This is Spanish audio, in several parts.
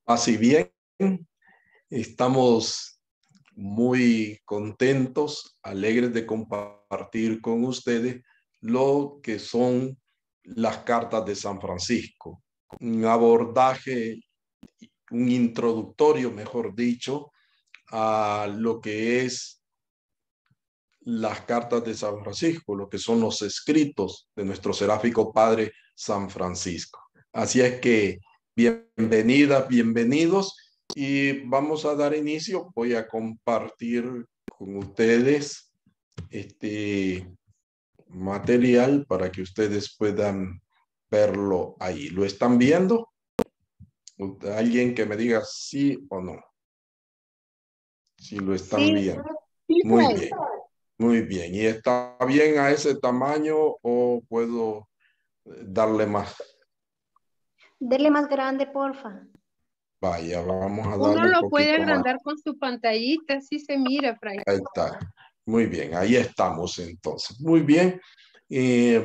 Así bien, estamos muy contentos, alegres de compartir con ustedes lo que son las cartas de San Francisco. Un abordaje, un introductorio, mejor dicho, a lo que es las cartas de San Francisco, lo que son los escritos de nuestro seráfico padre San Francisco. Así es que bienvenidas, bienvenidos y vamos a dar inicio. Voy a compartir con ustedes este material para que ustedes puedan verlo ahí. ¿Lo están viendo? Alguien que me diga sí o no. Si lo están Sí, viendo. sí, Muy Fray. bien. Muy bien. ¿Y está bien a ese tamaño o puedo darle más? Dele más grande, porfa. Vaya, vamos a Uno darle un lo puede poquito más. agrandar con su pantallita, así se mira, Fray. Ahí está. Muy bien, ahí estamos entonces. Muy bien.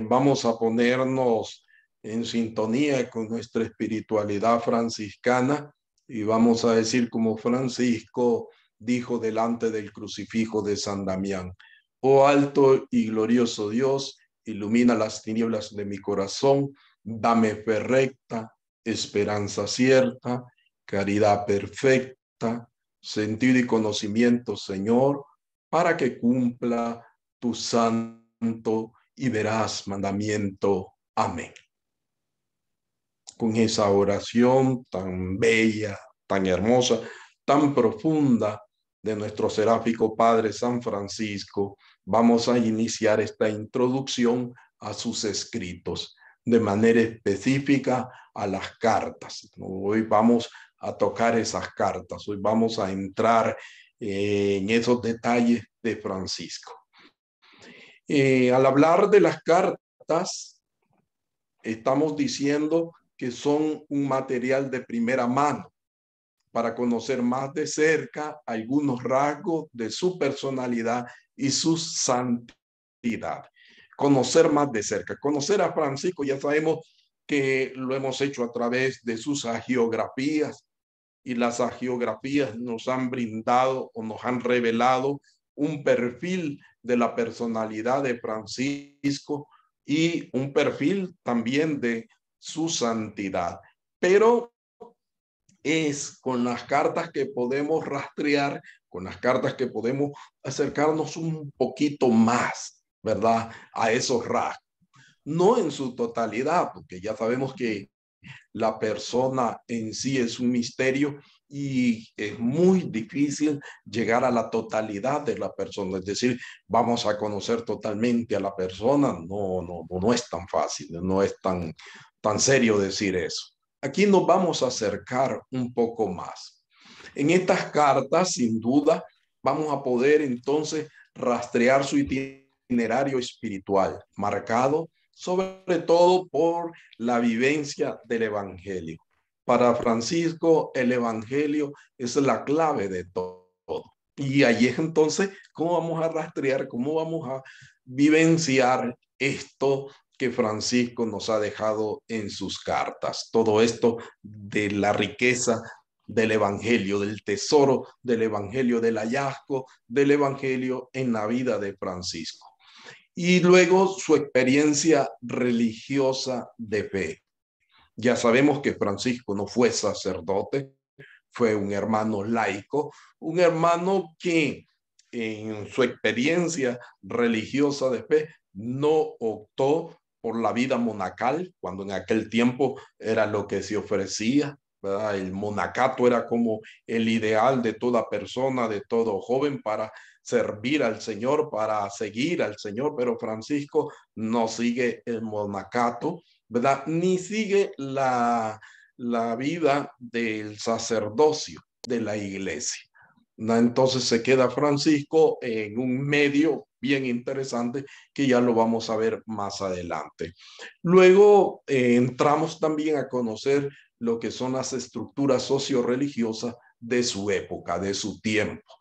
Vamos a ponernos en sintonía con nuestra espiritualidad franciscana y vamos a decir como Francisco dijo delante del crucifijo de San Damián: Oh alto y glorioso Dios, ilumina las tinieblas de mi corazón, dame fe recta, esperanza cierta, caridad perfecta, sentido y conocimiento, Señor, para que cumpla tu santo y veraz mandamiento. Amén. Con esa oración tan bella, tan hermosa, tan profunda de nuestro seráfico Padre San Francisco, vamos a iniciar esta introducción a sus escritos, de manera específica a las cartas. Hoy vamos a tocar esas cartas, hoy vamos a entrar en esos detalles de Francisco. Al hablar de las cartas, estamos diciendo que son un material de primera mano para conocer más de cerca algunos rasgos de su personalidad y su santidad. Conocer más de cerca. Conocer a Francisco, ya sabemos que lo hemos hecho a través de sus hagiografías, y las hagiografías nos han brindado o nos han revelado un perfil de la personalidad de Francisco y un perfil también de su santidad. Pero es con las cartas que podemos rastrear, con las cartas que podemos acercarnos un poquito más, ¿verdad? A esos rasgos. No en su totalidad, porque ya sabemos que la persona en sí es un misterio y es muy difícil llegar a la totalidad de la persona. Es decir, vamos a conocer totalmente a la persona. No es tan fácil, no es tan serio decir eso. Aquí nos vamos a acercar un poco más. En estas cartas, sin duda, vamos a poder entonces rastrear su itinerario espiritual, marcado sobre todo por la vivencia del Evangelio. Para Francisco, el Evangelio es la clave de todo. Y ahí es entonces cómo vamos a rastrear, cómo vamos a vivenciar esto que Francisco nos ha dejado en sus cartas. Todo esto de la riqueza del Evangelio, del tesoro del Evangelio, del hallazgo del Evangelio en la vida de Francisco. Y luego su experiencia religiosa de fe. Ya sabemos que Francisco no fue sacerdote, fue un hermano laico, un hermano que en su experiencia religiosa de fe no optó por la vida monacal, cuando en aquel tiempo era lo que se ofrecía, ¿verdad? El monacato era como el ideal de toda persona, de todo joven para servir al Señor, para seguir al Señor, pero Francisco no sigue el monacato, ¿verdad? Ni sigue la vida del sacerdocio de la iglesia. ¿No? Entonces se queda Francisco en un medio bien interesante que ya lo vamos a ver más adelante. Luego entramos también a conocer lo que son las estructuras socio-religiosas de su época, de su tiempo.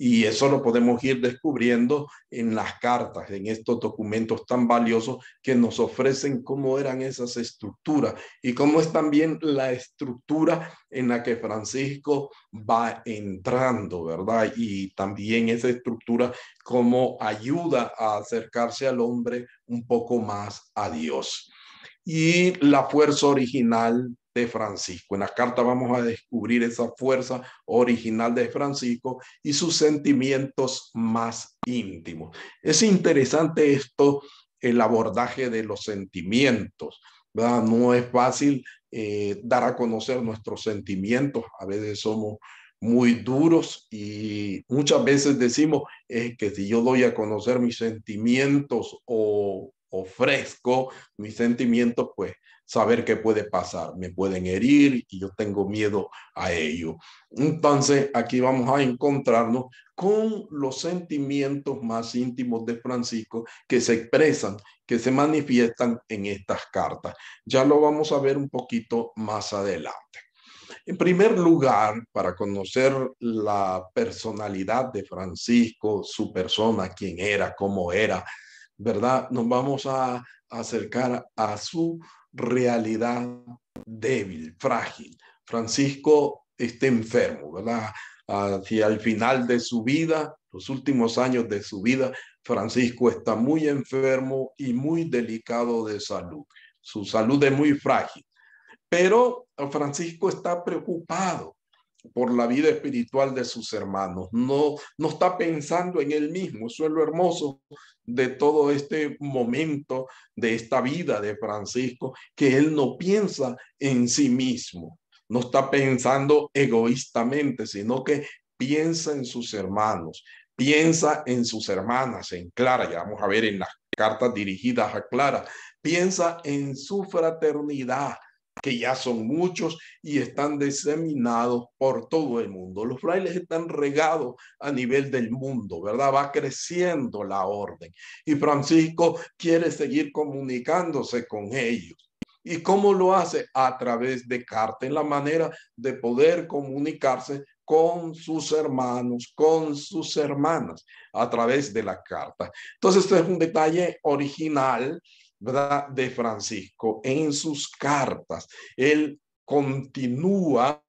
Y eso lo podemos ir descubriendo en las cartas, en estos documentos tan valiosos que nos ofrecen cómo eran esas estructuras y cómo es también la estructura en la que Francisco va entrando, ¿verdad? Y también esa estructura cómo ayuda a acercarse al hombre un poco más a Dios. Y la fuerza original de Francisco. En la carta vamos a descubrir esa fuerza original de Francisco y sus sentimientos más íntimos. Es interesante esto, el abordaje de los sentimientos, ¿verdad? No es fácil dar a conocer nuestros sentimientos. A veces somos muy duros y muchas veces decimos que si yo doy a conocer mis sentimientos o ofrezco mis sentimientos, pues saber qué puede pasar, me pueden herir y yo tengo miedo a ello. Entonces aquí vamos a encontrarnos con los sentimientos más íntimos de Francisco que se expresan, que se manifiestan en estas cartas. Ya lo vamos a ver un poquito más adelante. En primer lugar, para conocer la personalidad de Francisco, su persona, quién era, cómo era, ¿verdad? Nos vamos a acercar a su realidad débil, frágil. Francisco está enfermo, ¿verdad? Hacia el final de su vida, los últimos años de su vida, Francisco está muy enfermo y muy delicado de salud. Su salud es muy frágil. Pero Francisco está preocupado por la vida espiritual de sus hermanos. No está pensando en él mismo. Eso es lo hermoso de todo este momento, de esta vida de Francisco, que él no piensa en sí mismo. No está pensando egoístamente, sino que piensa en sus hermanos, piensa en sus hermanas, en Clara. Ya vamos a ver en las cartas dirigidas a Clara. Piensa en su fraternidad, que ya son muchos y están diseminados por todo el mundo. Los frailes están regados a nivel del mundo, ¿verdad? Va creciendo la orden y Francisco quiere seguir comunicándose con ellos. ¿Y cómo lo hace? A través de cartas, en la manera de poder comunicarse con sus hermanos, con sus hermanas, a través de la carta. Entonces, este es un detalle original, ¿verdad?, de Francisco. En sus cartas, él continúa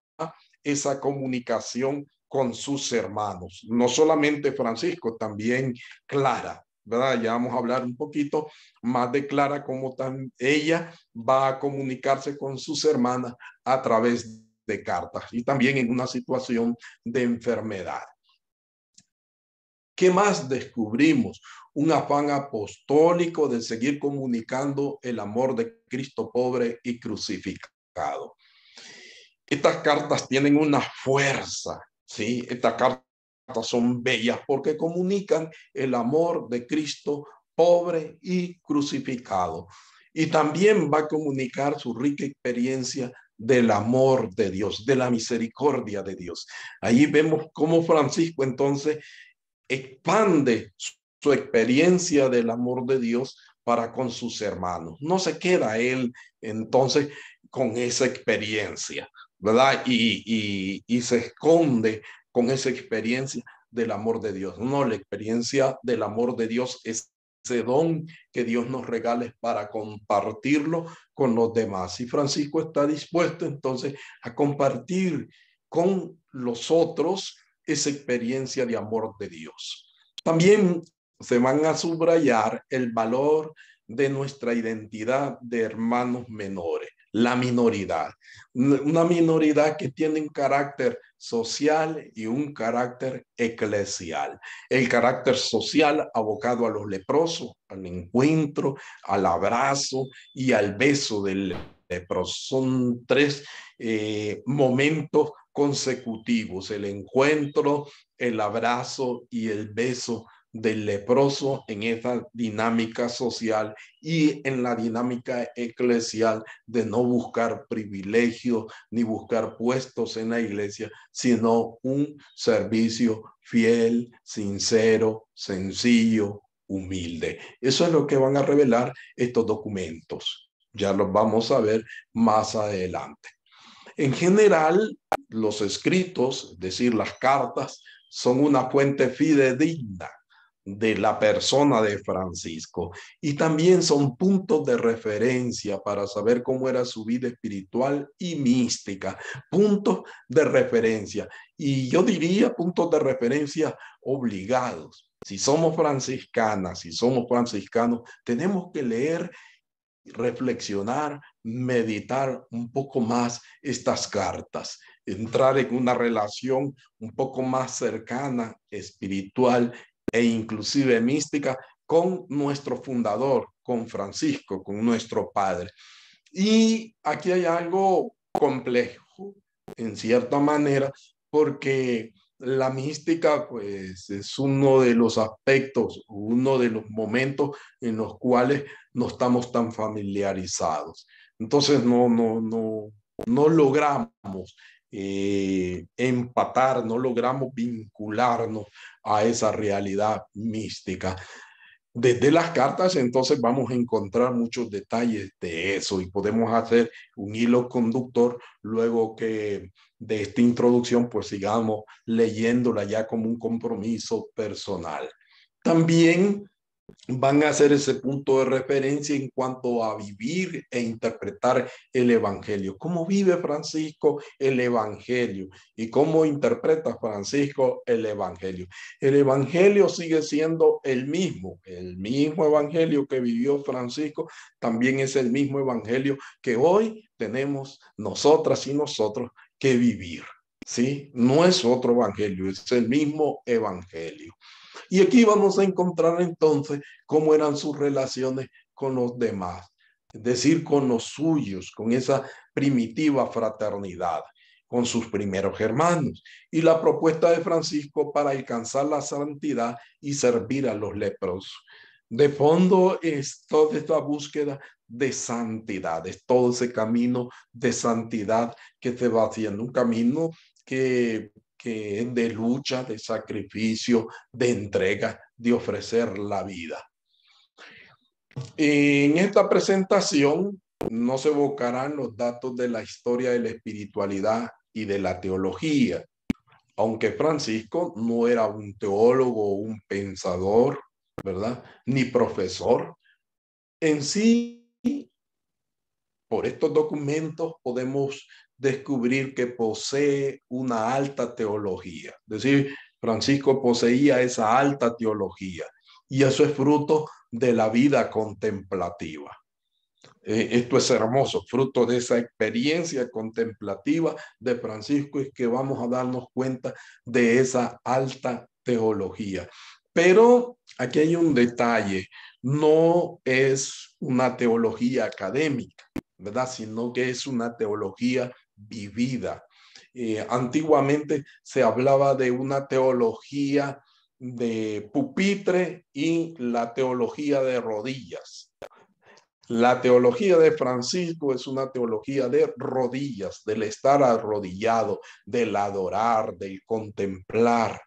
esa comunicación con sus hermanos. No solamente Francisco, también Clara, ¿verdad? Ya vamos a hablar un poquito más de Clara, cómo ella va a comunicarse con sus hermanas a través de cartas y también en una situación de enfermedad. ¿Qué más descubrimos? Un afán apostólico de seguir comunicando el amor de Cristo pobre y crucificado. Estas cartas tienen una fuerza, ¿sí? Estas cartas son bellas porque comunican el amor de Cristo pobre y crucificado. Y también va a comunicar su rica experiencia del amor de Dios, de la misericordia de Dios. Ahí vemos cómo Francisco entonces expande su experiencia del amor de Dios para con sus hermanos. No se queda él entonces con esa experiencia, ¿verdad? Y se esconde con esa experiencia del amor de Dios. No, la experiencia del amor de Dios es ese don que Dios nos regala para compartirlo con los demás. Y Francisco está dispuesto entonces a compartir con los otros esa experiencia de amor de Dios. También se van a subrayar el valor de nuestra identidad de hermanos menores, la minoridad, una minoridad que tiene un carácter social y un carácter eclesial. El carácter social abocado a los leprosos, al encuentro, al abrazo y al beso del leproso. Son tres momentos consecutivos: el encuentro, el abrazo y el beso del leproso en esa dinámica social y en la dinámica eclesial de no buscar privilegios ni buscar puestos en la iglesia, sino un servicio fiel, sincero, sencillo, humilde. Eso es lo que van a revelar estos documentos. Ya los vamos a ver más adelante. En general, los escritos, es decir, las cartas, son una fuente fidedigna de la persona de Francisco y también son puntos de referencia para saber cómo era su vida espiritual y mística, puntos de referencia y yo diría puntos de referencia obligados. Si somos franciscanas, si somos franciscanos, tenemos que leer, reflexionar, meditar un poco más estas cartas, entrar en una relación un poco más cercana, espiritual e inclusive mística con nuestro fundador, con Francisco, con nuestro padre. Y aquí hay algo complejo, en cierta manera, porque la mística, pues, es uno de los aspectos, uno de los momentos en los cuales no estamos tan familiarizados. Entonces, no logramos empatar, no logramos vincularnos a esa realidad mística. Desde las cartas, entonces vamos a encontrar muchos detalles de eso y podemos hacer un hilo conductor luego que de esta introducción, pues sigamos leyéndola ya como un compromiso personal. También van a ser ese punto de referencia en cuanto a vivir e interpretar el Evangelio. ¿Cómo vive Francisco el Evangelio? ¿Y cómo interpreta Francisco el Evangelio? El Evangelio sigue siendo el mismo Evangelio que vivió Francisco, también es el mismo Evangelio que hoy tenemos nosotras y nosotros que vivir. ¿Sí? No es otro Evangelio, es el mismo Evangelio. Y aquí vamos a encontrar entonces cómo eran sus relaciones con los demás, es decir, con los suyos, con esa primitiva fraternidad, con sus primeros hermanos, y la propuesta de Francisco para alcanzar la santidad y servir a los leprosos. De fondo es toda esta búsqueda de santidad, es todo ese camino de santidad que se va haciendo, un camino que es de lucha, de sacrificio, de entrega, de ofrecer la vida. En esta presentación no se evocarán los datos de la historia de la espiritualidad y de la teología, aunque Francisco no era un teólogo, un pensador, ¿verdad? Ni profesor. En sí, por estos documentos podemos descubrir que posee una alta teología. Es decir, Francisco poseía esa alta teología y eso es fruto de la vida contemplativa. Esto es hermoso, fruto de esa experiencia contemplativa de Francisco es que vamos a darnos cuenta de esa alta teología. Pero aquí hay un detalle, no es una teología académica, ¿verdad? Sino que es una teología vivida. Antiguamente se hablaba de una teología de pupitre y la teología de rodillas. La teología de Francisco es una teología de rodillas, del estar arrodillado, del adorar, del contemplar.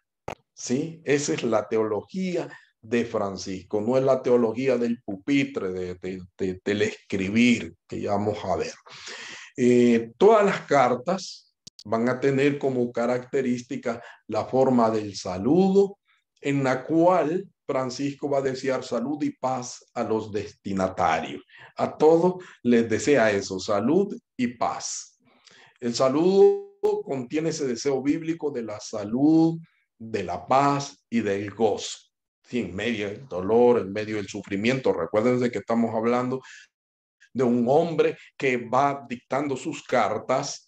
¿Sí? Esa es la teología de Francisco, no es la teología del pupitre, del escribir, que ya vamos a ver. Todas las cartas van a tener como característica la forma del saludo, en la cual Francisco va a desear salud y paz a los destinatarios. A todos les desea eso, salud y paz. El saludo contiene ese deseo bíblico de la salud, de la paz y del gozo. Sí, en medio del dolor, en medio del sufrimiento. Recuérdense que estamos hablando de un hombre que va dictando sus cartas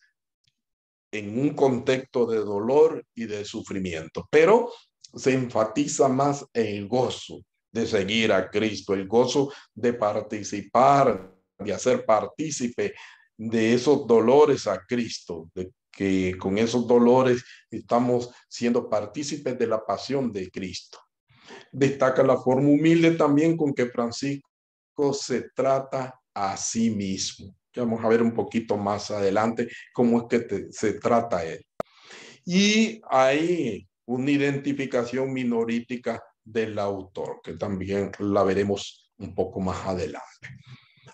en un contexto de dolor y de sufrimiento, pero se enfatiza más el gozo de seguir a Cristo, el gozo de participar, de hacer partícipe de esos dolores a Cristo, de que con esos dolores estamos siendo partícipes de la pasión de Cristo. Destaca la forma humilde también con que Francisco se trata a sí mismo. Vamos a ver un poquito más adelante cómo es que se trata él. Y hay una identificación minorítica del autor, que también la veremos un poco más adelante.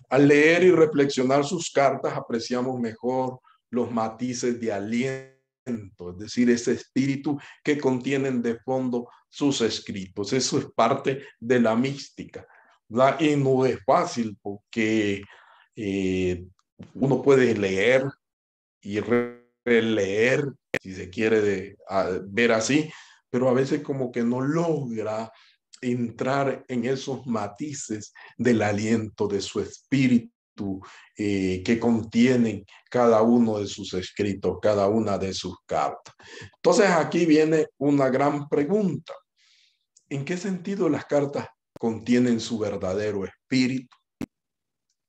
Al leer y reflexionar sus cartas, apreciamos mejor los matices de aliento es decir, ese espíritu que contienen de fondo sus escritos. Eso es parte de la mística, ¿verdad? Y no es fácil porque uno puede leer y releer, si se quiere ver así, pero a veces como que no logra entrar en esos matices del aliento de su espíritu que contienen cada uno de sus escritos, cada una de sus cartas. Entonces aquí viene una gran pregunta. ¿En qué sentido las cartas contienen su verdadero espíritu?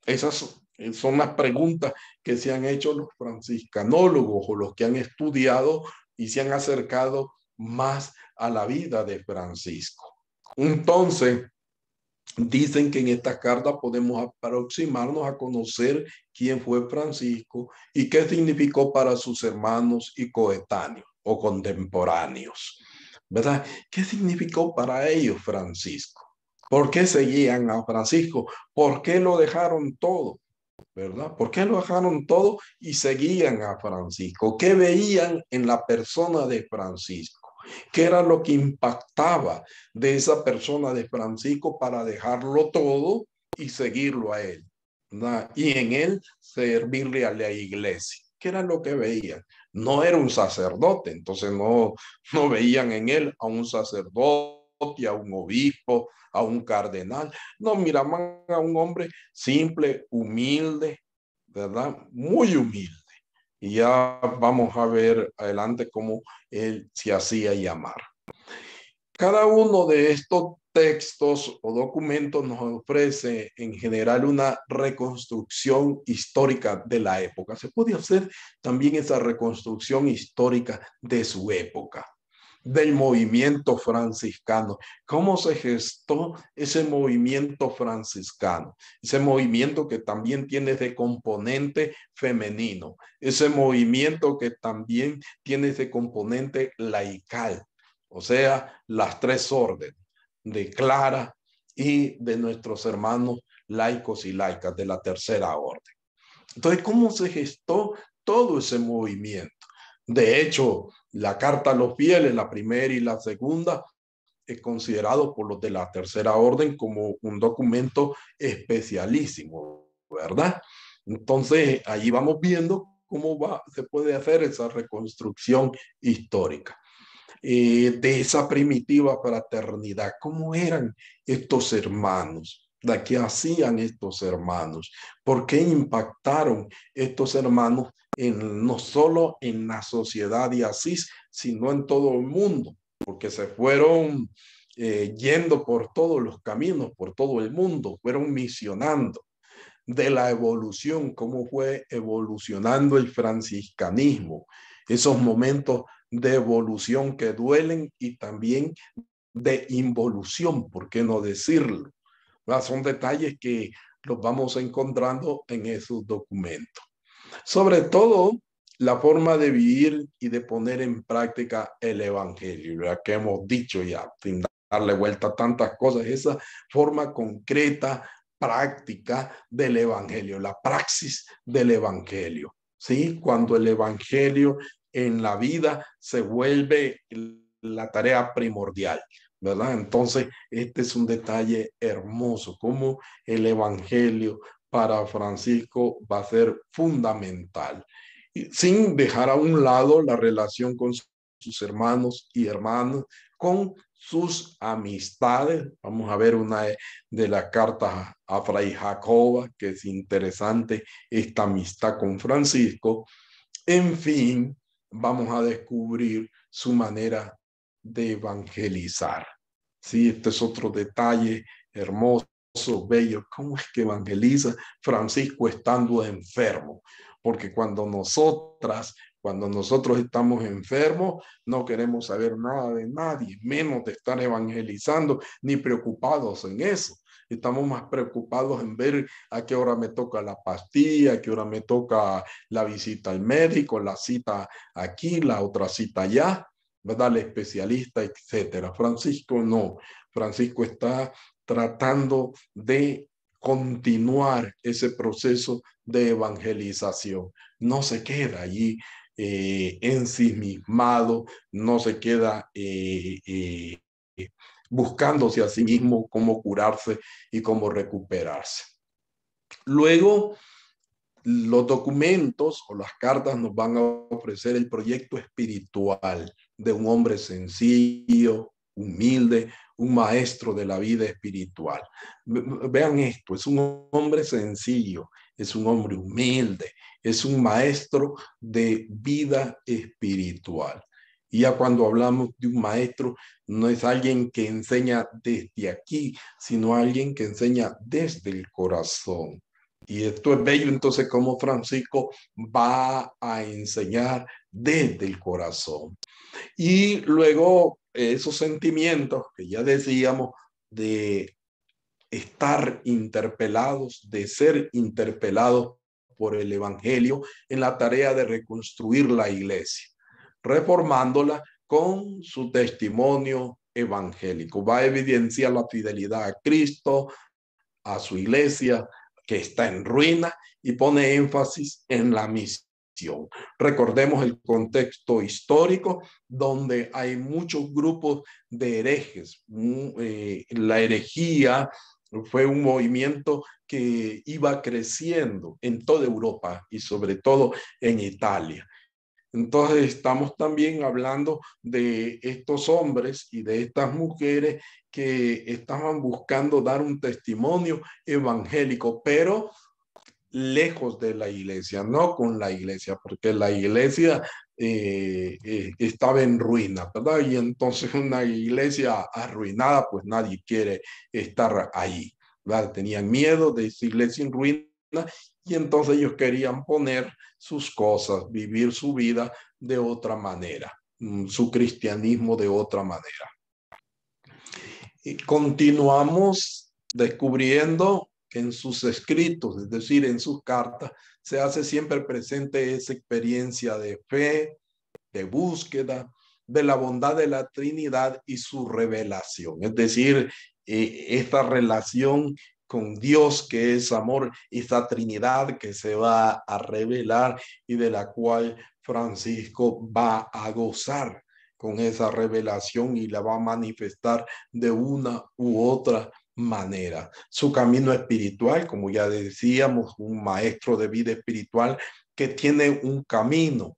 Esas son las preguntas que se han hecho los franciscanólogos o los que han estudiado y se han acercado más a la vida de Francisco. Entonces, dicen que en esta carta podemos aproximarnos a conocer quién fue Francisco y qué significó para sus hermanos y coetáneos o contemporáneos, ¿verdad? ¿Qué significó para ellos Francisco? ¿Por qué seguían a Francisco? ¿Por qué lo dejaron todo? ¿Verdad? ¿Por qué lo dejaron todo y seguían a Francisco? ¿Qué veían en la persona de Francisco? ¿Qué era lo que impactaba de esa persona de Francisco para dejarlo todo y seguirlo a él, ¿verdad? Y en él servirle a la iglesia? ¿Qué era lo que veían? No era un sacerdote, entonces no veían en él a un sacerdote, a un obispo, a un cardenal. No, miraban a un hombre simple, humilde, ¿verdad? Muy humilde. Y ya vamos a ver adelante cómo él se hacía llamar. Cada uno de estos textos o documentos nos ofrece en general una reconstrucción histórica de la época. Se puede hacer también esa reconstrucción histórica de su época, del movimiento franciscano. ¿Cómo se gestó ese movimiento franciscano? Ese movimiento que también tiene ese componente femenino, ese movimiento que también tiene ese componente laical, o sea, las tres órdenes de Clara y de nuestros hermanos laicos y laicas de la tercera orden. Entonces, ¿cómo se gestó todo ese movimiento? De hecho, la Carta a los Fieles, la primera y la segunda, es considerado por los de la tercera orden como un documento especialísimo, ¿verdad? Entonces, ahí vamos viendo cómo se puede hacer esa reconstrucción histórica de esa primitiva fraternidad. ¿Cómo eran estos hermanos? ¿De qué hacían estos hermanos? ¿Por qué impactaron estos hermanos no solo en la sociedad de Asís, sino en todo el mundo? Porque se fueron yendo por todos los caminos, por todo el mundo, fueron misionando. De la evolución, cómo fue evolucionando el franciscanismo, esos momentos de evolución que duelen y también de involución, ¿por qué no decirlo? Son detalles que los vamos encontrando en esos documentos. Sobre todo, la forma de vivir y de poner en práctica el evangelio, ¿verdad? Que hemos dicho ya, sin darle vuelta a tantas cosas, esa forma concreta, práctica del evangelio, la praxis del evangelio, ¿sí? Cuando el evangelio en la vida se vuelve la tarea primordial, ¿verdad? Entonces, este es un detalle hermoso, como el evangelio para Francisco va a ser fundamental, sin dejar a un lado la relación con sus hermanos y hermanas, con sus amistades. Vamos a ver una de las cartas a Fray Jacoba, que es interesante esta amistad con Francisco. En fin, vamos a descubrir su manera de evangelizar. Sí, este es otro detalle hermoso, bello. ¿Cómo es que evangeliza Francisco estando enfermo? Porque cuando nosotros estamos enfermos, no queremos saber nada de nadie, menos de estar evangelizando, ni preocupados en eso. Estamos más preocupados en ver a qué hora me toca la pastilla, a qué hora me toca la visita al médico, la cita aquí, la otra cita allá, ¿verdad? El especialista, etcétera. Francisco no. Francisco está tratando de continuar ese proceso de evangelización. No se queda allí ensimismado, no se queda buscándose a sí mismo cómo curarse y cómo recuperarse. Luego, los documentos o las cartas nos van a ofrecer el proyecto espiritual de un hombre sencillo, humilde, un maestro de la vida espiritual. Vean esto, es un hombre sencillo, es un hombre humilde, es un maestro de vida espiritual. Y ya cuando hablamos de un maestro, no es alguien que enseña desde aquí, sino alguien que enseña desde el corazón. Y esto es bello, entonces, como Francisco va a enseñar desde el corazón. Y luego esos sentimientos que ya decíamos de estar interpelados, de ser interpelados por el Evangelio en la tarea de reconstruir la iglesia, reformándola con su testimonio evangélico. Va a evidenciar la fidelidad a Cristo, a su iglesia que está en ruina, y pone énfasis en la misión. Recordemos el contexto histórico donde hay muchos grupos de herejes. La herejía fue un movimiento que iba creciendo en toda Europa y sobre todo en Italia. Entonces estamos también hablando de estos hombres y de estas mujeres que estaban buscando dar un testimonio evangélico, pero lejos de la iglesia, no con la iglesia, porque la iglesia estaba en ruina, ¿verdad? Y entonces una iglesia arruinada, pues nadie quiere estar ahí, ¿verdad? Tenían miedo de esa iglesia en ruina y entonces ellos querían poner sus cosas, vivir su vida de otra manera, su cristianismo de otra manera. Y continuamos descubriendo que en sus escritos, es decir, en sus cartas, se hace siempre presente esa experiencia de fe, de búsqueda, de la bondad de la Trinidad y su revelación. Es decir, esta relación con Dios que es amor, esa Trinidad que se va a revelar y de la cual Francisco va a gozar con esa revelación y la va a manifestar de una u otra manera. Su camino espiritual, como ya decíamos, un maestro de vida espiritual que tiene un camino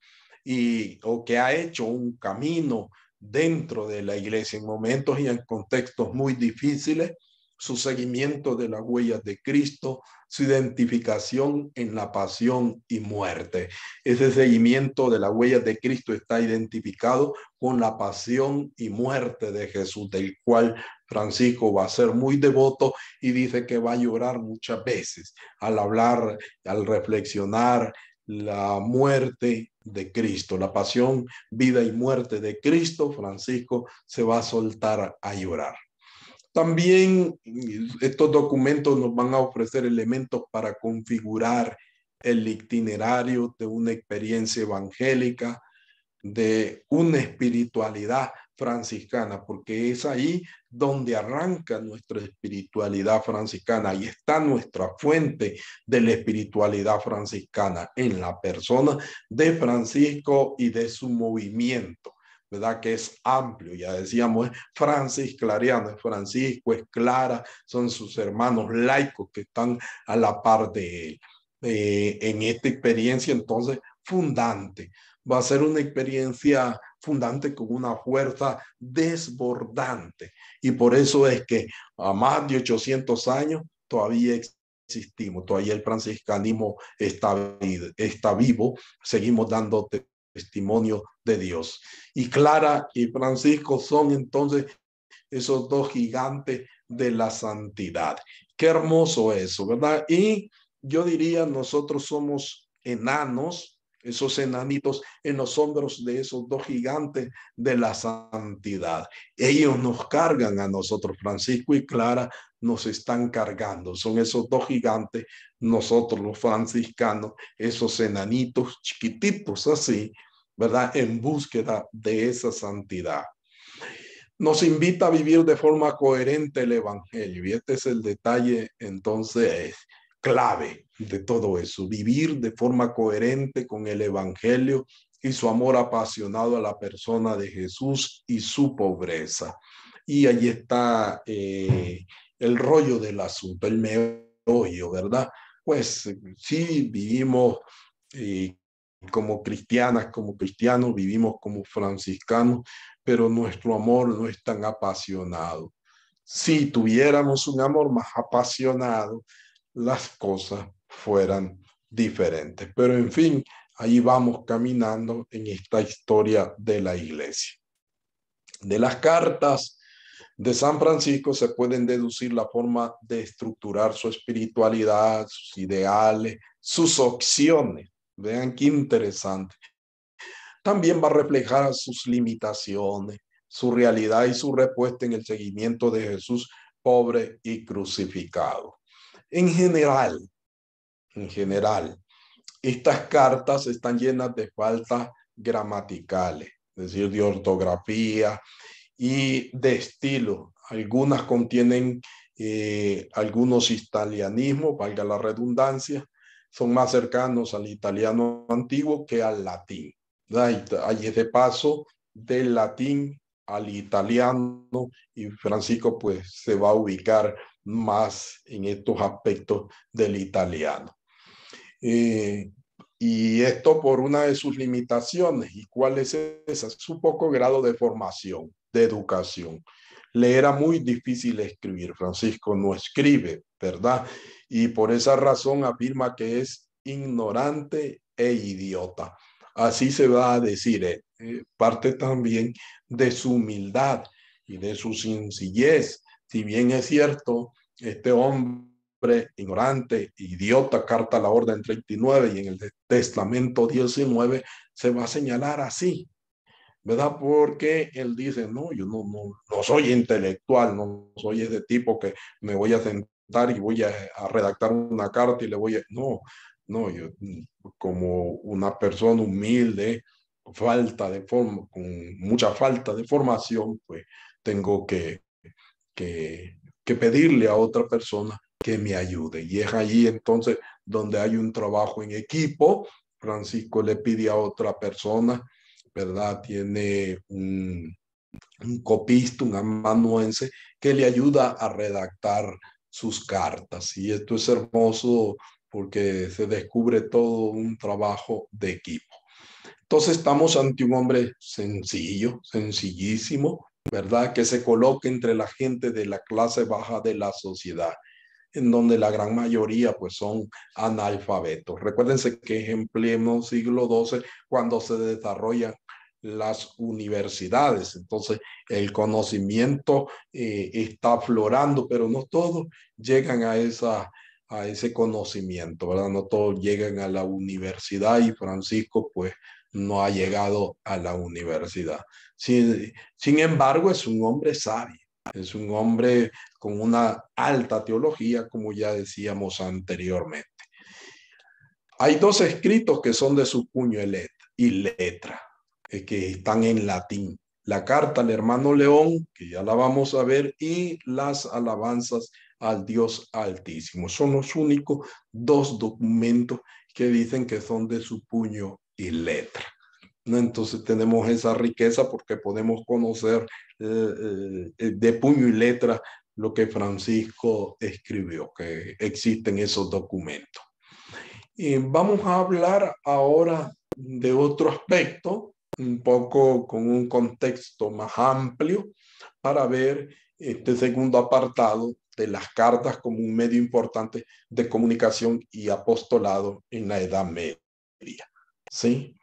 o que ha hecho un camino dentro de la iglesia en momentos y en contextos muy difíciles, su seguimiento de las huellas de Cristo, su identificación en la pasión y muerte. Ese seguimiento de las huellas de Cristo está identificado con la pasión y muerte de Jesús, del cual Francisco va a ser muy devoto y dice que va a llorar muchas veces al hablar, al reflexionar la muerte de Cristo, la pasión, vida y muerte de Cristo. Francisco se va a soltar a llorar. También estos documentos nos van a ofrecer elementos para configurar el itinerario de una experiencia evangélica, de una espiritualidad franciscana, porque es ahí donde arranca nuestra espiritualidad franciscana y está nuestra fuente de la espiritualidad franciscana en la persona de Francisco y de su movimiento, ¿verdad? Que es amplio, ya decíamos, es Francis Clariano, es Francisco, es Clara, son sus hermanos laicos que están a la par de él. En esta experiencia, entonces, fundante. Va a ser una experiencia fundante con una fuerza desbordante. Y por eso es que a más de 800 años todavía existimos, todavía el franciscanismo está vivo, seguimos dando testimonio de Dios. Y Clara y Francisco son entonces esos dos gigantes de la santidad. Qué hermoso eso, ¿verdad? Y yo diría, nosotros somos enanos, esos enanitos en los hombros de esos dos gigantes de la santidad. Ellos nos cargan a nosotros, Francisco y Clara nos están cargando. Son esos dos gigantes, nosotros los franciscanos, esos enanitos chiquititos así, ¿verdad? En búsqueda de esa santidad. nos invita a vivir de forma coherente el Evangelio. Y este es el detalle, entonces, clave de todo eso. Vivir de forma coherente con el Evangelio y su amor apasionado a la persona de Jesús y su pobreza. Y ahí está el rollo del asunto, el meollo, ¿verdad? Pues sí, vivimos como cristianas, como cristianos, vivimos como franciscanos, pero nuestro amor no es tan apasionado. Si tuviéramos un amor más apasionado, las cosas fueran diferentes. Pero en fin, ahí vamos caminando en esta historia de la iglesia. De las cartas de San Francisco se pueden deducir la forma de estructurar su espiritualidad, sus ideales, sus opciones. Vean qué interesante. También va a reflejar sus limitaciones, su realidad y su respuesta en el seguimiento de Jesús pobre y crucificado. En general, estas cartas están llenas de faltas gramaticales, es decir, de ortografía y de estilo. Algunas contienen algunos italianismos, valga la redundancia, son más cercanos al italiano antiguo que al latín. Hay ese paso del latín al italiano y Francisco pues se va a ubicar más en estos aspectos del italiano. Y esto por una de sus limitaciones. ¿Y cuál es esa? Su poco grado de formación, de educación. Le era muy difícil escribir. Francisco no escribe, ¿verdad? Y por esa razón afirma que es ignorante e idiota. Así se va a decir. Parte también de su humildad y de su sencillez. Si bien es cierto, este hombre ignorante, idiota, carta a la orden 39 y en el testamento 19 se va a señalar así, ¿verdad? Porque él dice, no, yo no soy intelectual, no soy ese tipo que me voy a sentar y voy a redactar una carta y le voy a... No, yo como una persona humilde, falta de forma, con mucha falta de formación, pues tengo que pedirle a otra persona que me ayude. Y es allí entonces donde hay un trabajo en equipo. Francisco le pide a otra persona, ¿verdad? Tiene un copista, un amanuense, que le ayuda a redactar sus cartas. Y esto es hermoso porque se descubre todo un trabajo de equipo. Entonces estamos ante un hombre sencillo, sencillísimo, ¿verdad? Que se coloca entre la gente de la clase baja de la sociedad, en donde la gran mayoría pues son analfabetos. Recuérdense que es en pleno siglo XII cuando se desarrollan las universidades. Entonces el conocimiento está aflorando, pero no todos llegan a ese conocimiento, ¿verdad? No todos llegan a la universidad y Francisco pues no ha llegado a la universidad. Sin embargo, es un hombre sabio, es un hombre con una alta teología, como ya decíamos anteriormente. Hay dos escritos que son de su puño y letra, que están en latín. La carta al hermano León, que ya la vamos a ver, y las alabanzas al Dios Altísimo. Son los únicos dos documentos que dicen que son de su puño y letra. ¿No? Entonces tenemos esa riqueza porque podemos conocer de puño y letra lo que Francisco escribió, que existen esos documentos. Y vamos a hablar ahora de otro aspecto, un poco con un contexto más amplio, para ver este segundo apartado de las cartas como un medio importante de comunicación y apostolado en la Edad Media. ¿Sí?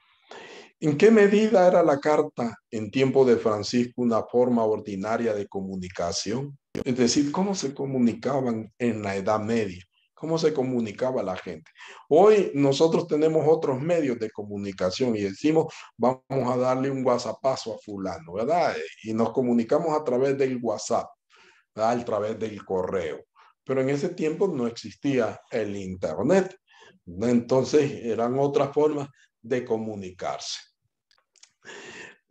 ¿En qué medida era la carta en tiempo de Francisco una forma ordinaria de comunicación? Es decir, ¿cómo se comunicaban en la Edad Media? ¿Cómo se comunicaba la gente? Hoy nosotros tenemos otros medios de comunicación y decimos, vamos a darle un WhatsAppazo a fulano, ¿verdad? Y nos comunicamos a través del WhatsApp, ¿verdad? A través del correo. Pero en ese tiempo no existía el Internet, ¿no? Entonces eran otras formas de comunicarse.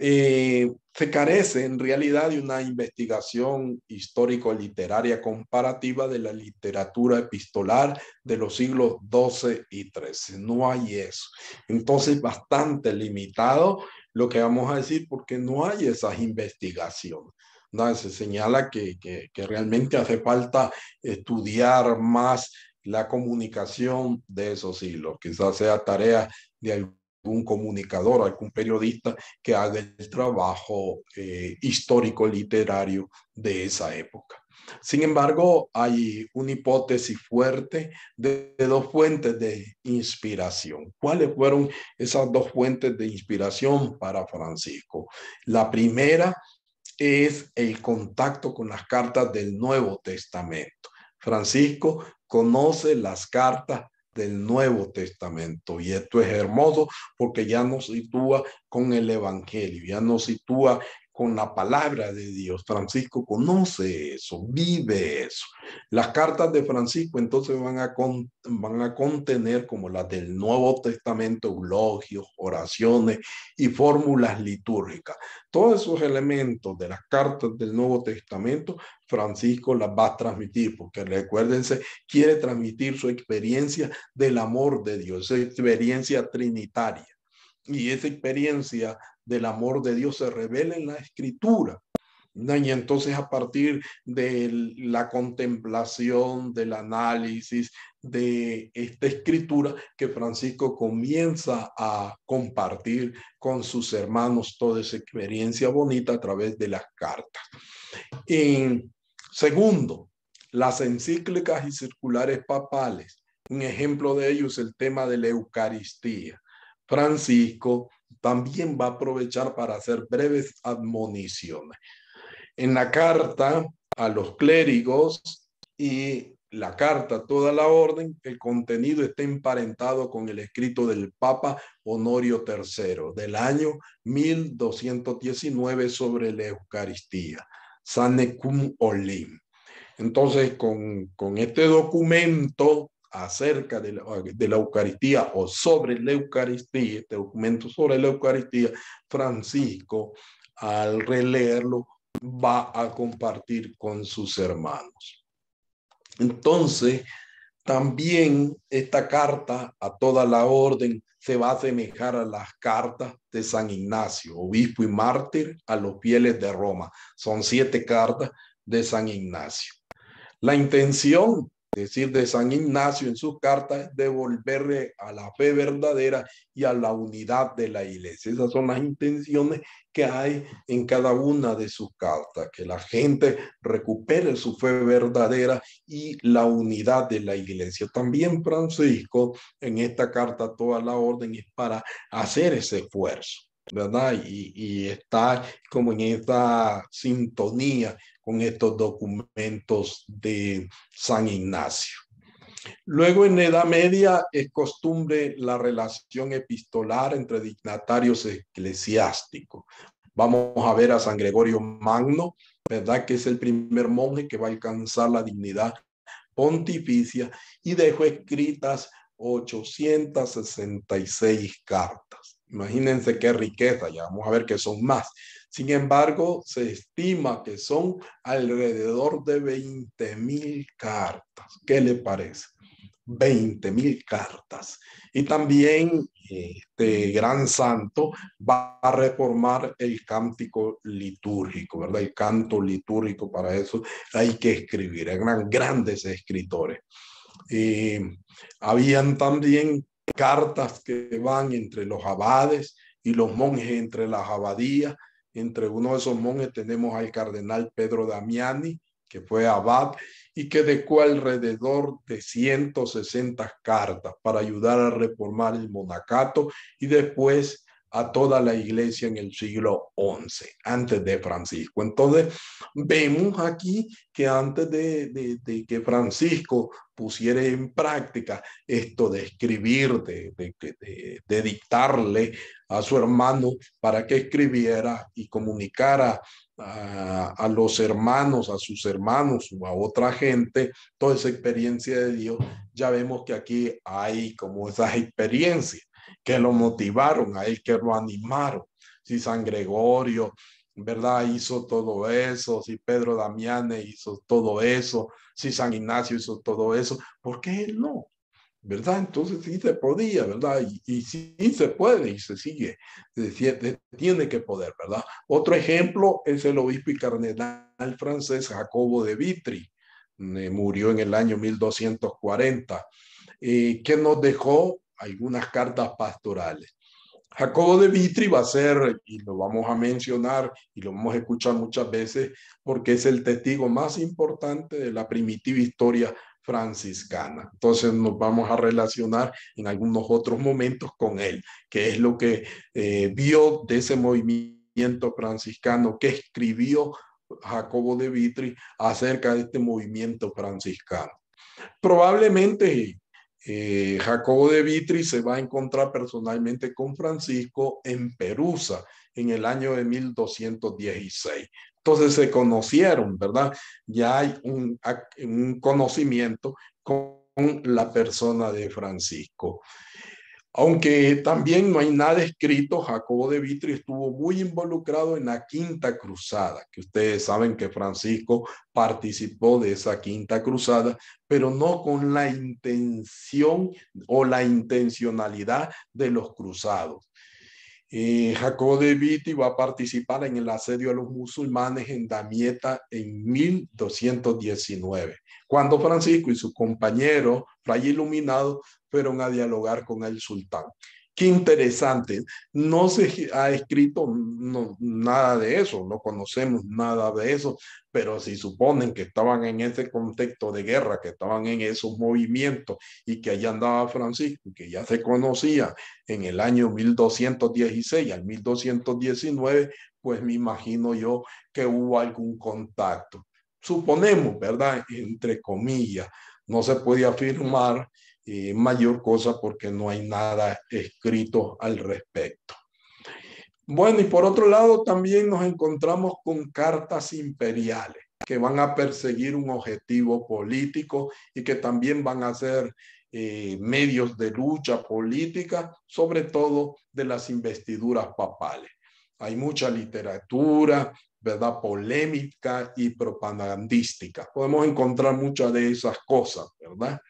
Se carece en realidad de una investigación histórico-literaria comparativa de la literatura epistolar de los siglos XII y XIII. No hay eso. Entonces, bastante limitado lo que vamos a decir porque no hay esas investigaciones. No, se señala que realmente hace falta estudiar más la comunicación de esos siglos. Quizás sea tarea de algún comunicador, algún periodista que haga el trabajo histórico literario de esa época. Sin embargo, hay una hipótesis fuerte de dos fuentes de inspiración. ¿Cuáles fueron esas dos fuentes de inspiración para Francisco? La primera es el contacto con las cartas del Nuevo Testamento. Francisco conoce las cartas del Nuevo Testamento y esto es hermoso porque ya nos sitúa con el Evangelio, ya nos sitúa con la palabra de Dios. Francisco conoce eso, vive eso. Las cartas de Francisco entonces van a contener, como las del Nuevo Testamento, elogios, oraciones y fórmulas litúrgicas. Todos esos elementos de las cartas del Nuevo Testamento, Francisco las va a transmitir, porque recuérdense, quiere transmitir su experiencia del amor de Dios, su experiencia trinitaria. Y esa experiencia del amor de Dios se revela en la Escritura. Y entonces a partir de la contemplación, del análisis de esta escritura, que Francisco comienza a compartir con sus hermanos toda esa experiencia bonita a través de las cartas. Y segundo, las encíclicas y circulares papales. Un ejemplo de ello es el tema de la Eucaristía. Francisco también va a aprovechar para hacer breves admoniciones. En la carta a los clérigos y la carta a toda la orden, el contenido está emparentado con el escrito del Papa Honorio III del año 1219 sobre la Eucaristía, Sane cum Olim. Entonces, con este documento acerca de la Eucaristía o sobre la Eucaristía, este documento sobre la Eucaristía, Francisco, al releerlo, va a compartir con sus hermanos. Entonces, también esta carta a toda la orden se va a asemejar a las cartas de San Ignacio, obispo y mártir a los fieles de Roma. Son 7 cartas de San Ignacio. La intención, es decir, de San Ignacio en sus cartas es devolverle a la fe verdadera y a la unidad de la iglesia. Esas son las intenciones que hay en cada una de sus cartas, que la gente recupere su fe verdadera y la unidad de la iglesia. También Francisco en esta carta a toda la orden es para hacer ese esfuerzo, ¿verdad? Y está como en esta sintonía con estos documentos de San Ignacio. Luego, en la Edad Media es costumbre la relación epistolar entre dignatarios eclesiásticos. Vamos a ver a San Gregorio Magno, ¿verdad? Que es el primer monje que va a alcanzar la dignidad pontificia y dejó escritas 866 cartas. Imagínense qué riqueza, ya vamos a ver que son más. Sin embargo, se estima que son alrededor de 20,000 cartas. ¿Qué le parece? 20,000 cartas. Y también este gran santo va a reformar el cántico litúrgico, ¿verdad? El canto litúrgico, para eso hay que escribir. Eran grandes escritores. Habían también cartas que van entre los abades y los monjes entre las abadías. Entre uno de esos monjes tenemos al cardenal Pedro Damiani, que fue abad y que dejó alrededor de 160 cartas para ayudar a reformar el monacato y después a toda la iglesia en el siglo XI, antes de Francisco. Entonces, vemos aquí que antes de que Francisco pusiera en práctica esto de escribir, de dictarle a su hermano para que escribiera y comunicara a los hermanos, a sus hermanos o a otra gente, toda esa experiencia de Dios, ya vemos que aquí hay como esas experiencias que lo motivaron a él, que lo animaron. si San Gregorio, ¿verdad? Hizo todo eso, si Pedro Damiani hizo todo eso, si San Ignacio hizo todo eso, ¿por qué él no? ¿Verdad? Entonces sí se podía, ¿verdad? Y sí se puede y se sigue, tiene que poder, ¿verdad? Otro ejemplo es el obispo y cardenal francés Jacobo de Vitry, murió en el año 1240, que nos dejó algunas cartas pastorales. Jacobo de Vitry va a ser, y lo vamos a mencionar y lo vamos a escuchar muchas veces, porque es el testigo más importante de la primitiva historia franciscana. Entonces nos vamos a relacionar en algunos otros momentos con él, que es lo que vio de ese movimiento franciscano, que escribió Jacobo de Vitry acerca de este movimiento franciscano. Probablemente Jacobo de Vitry se va a encontrar personalmente con Francisco en Perusa en el año de 1216. Entonces se conocieron, ¿verdad? Ya hay un conocimiento con la persona de Francisco. Aunque también no hay nada escrito, Jacobo de Vitry estuvo muy involucrado en la Quinta Cruzada, que ustedes saben que Francisco participó de esa Quinta Cruzada, pero no con la intención o la intencionalidad de los cruzados. Jacobo de Vitry va a participar en el asedio a los musulmanes en Damieta en 1219, cuando Francisco y su compañero, fray iluminado, fueron a dialogar con el sultán. Qué interesante, no se ha escrito nada de eso, no conocemos nada de eso, pero si suponen que estaban en ese contexto de guerra, que estaban en esos movimientos y que allá andaba Francisco, que ya se conocía en el año 1216 al 1219, pues me imagino yo que hubo algún contacto. Suponemos, ¿verdad? Entre comillas, no se puede afirmar mayor cosa porque no hay nada escrito al respecto. Bueno, y por otro lado también nos encontramos con cartas imperiales que van a perseguir un objetivo político y que también van a ser medios de lucha política, sobre todo de las investiduras papales. Hay mucha literatura, ¿verdad? Polémica y propagandística. Podemos encontrar muchas de esas cosas, ¿verdad?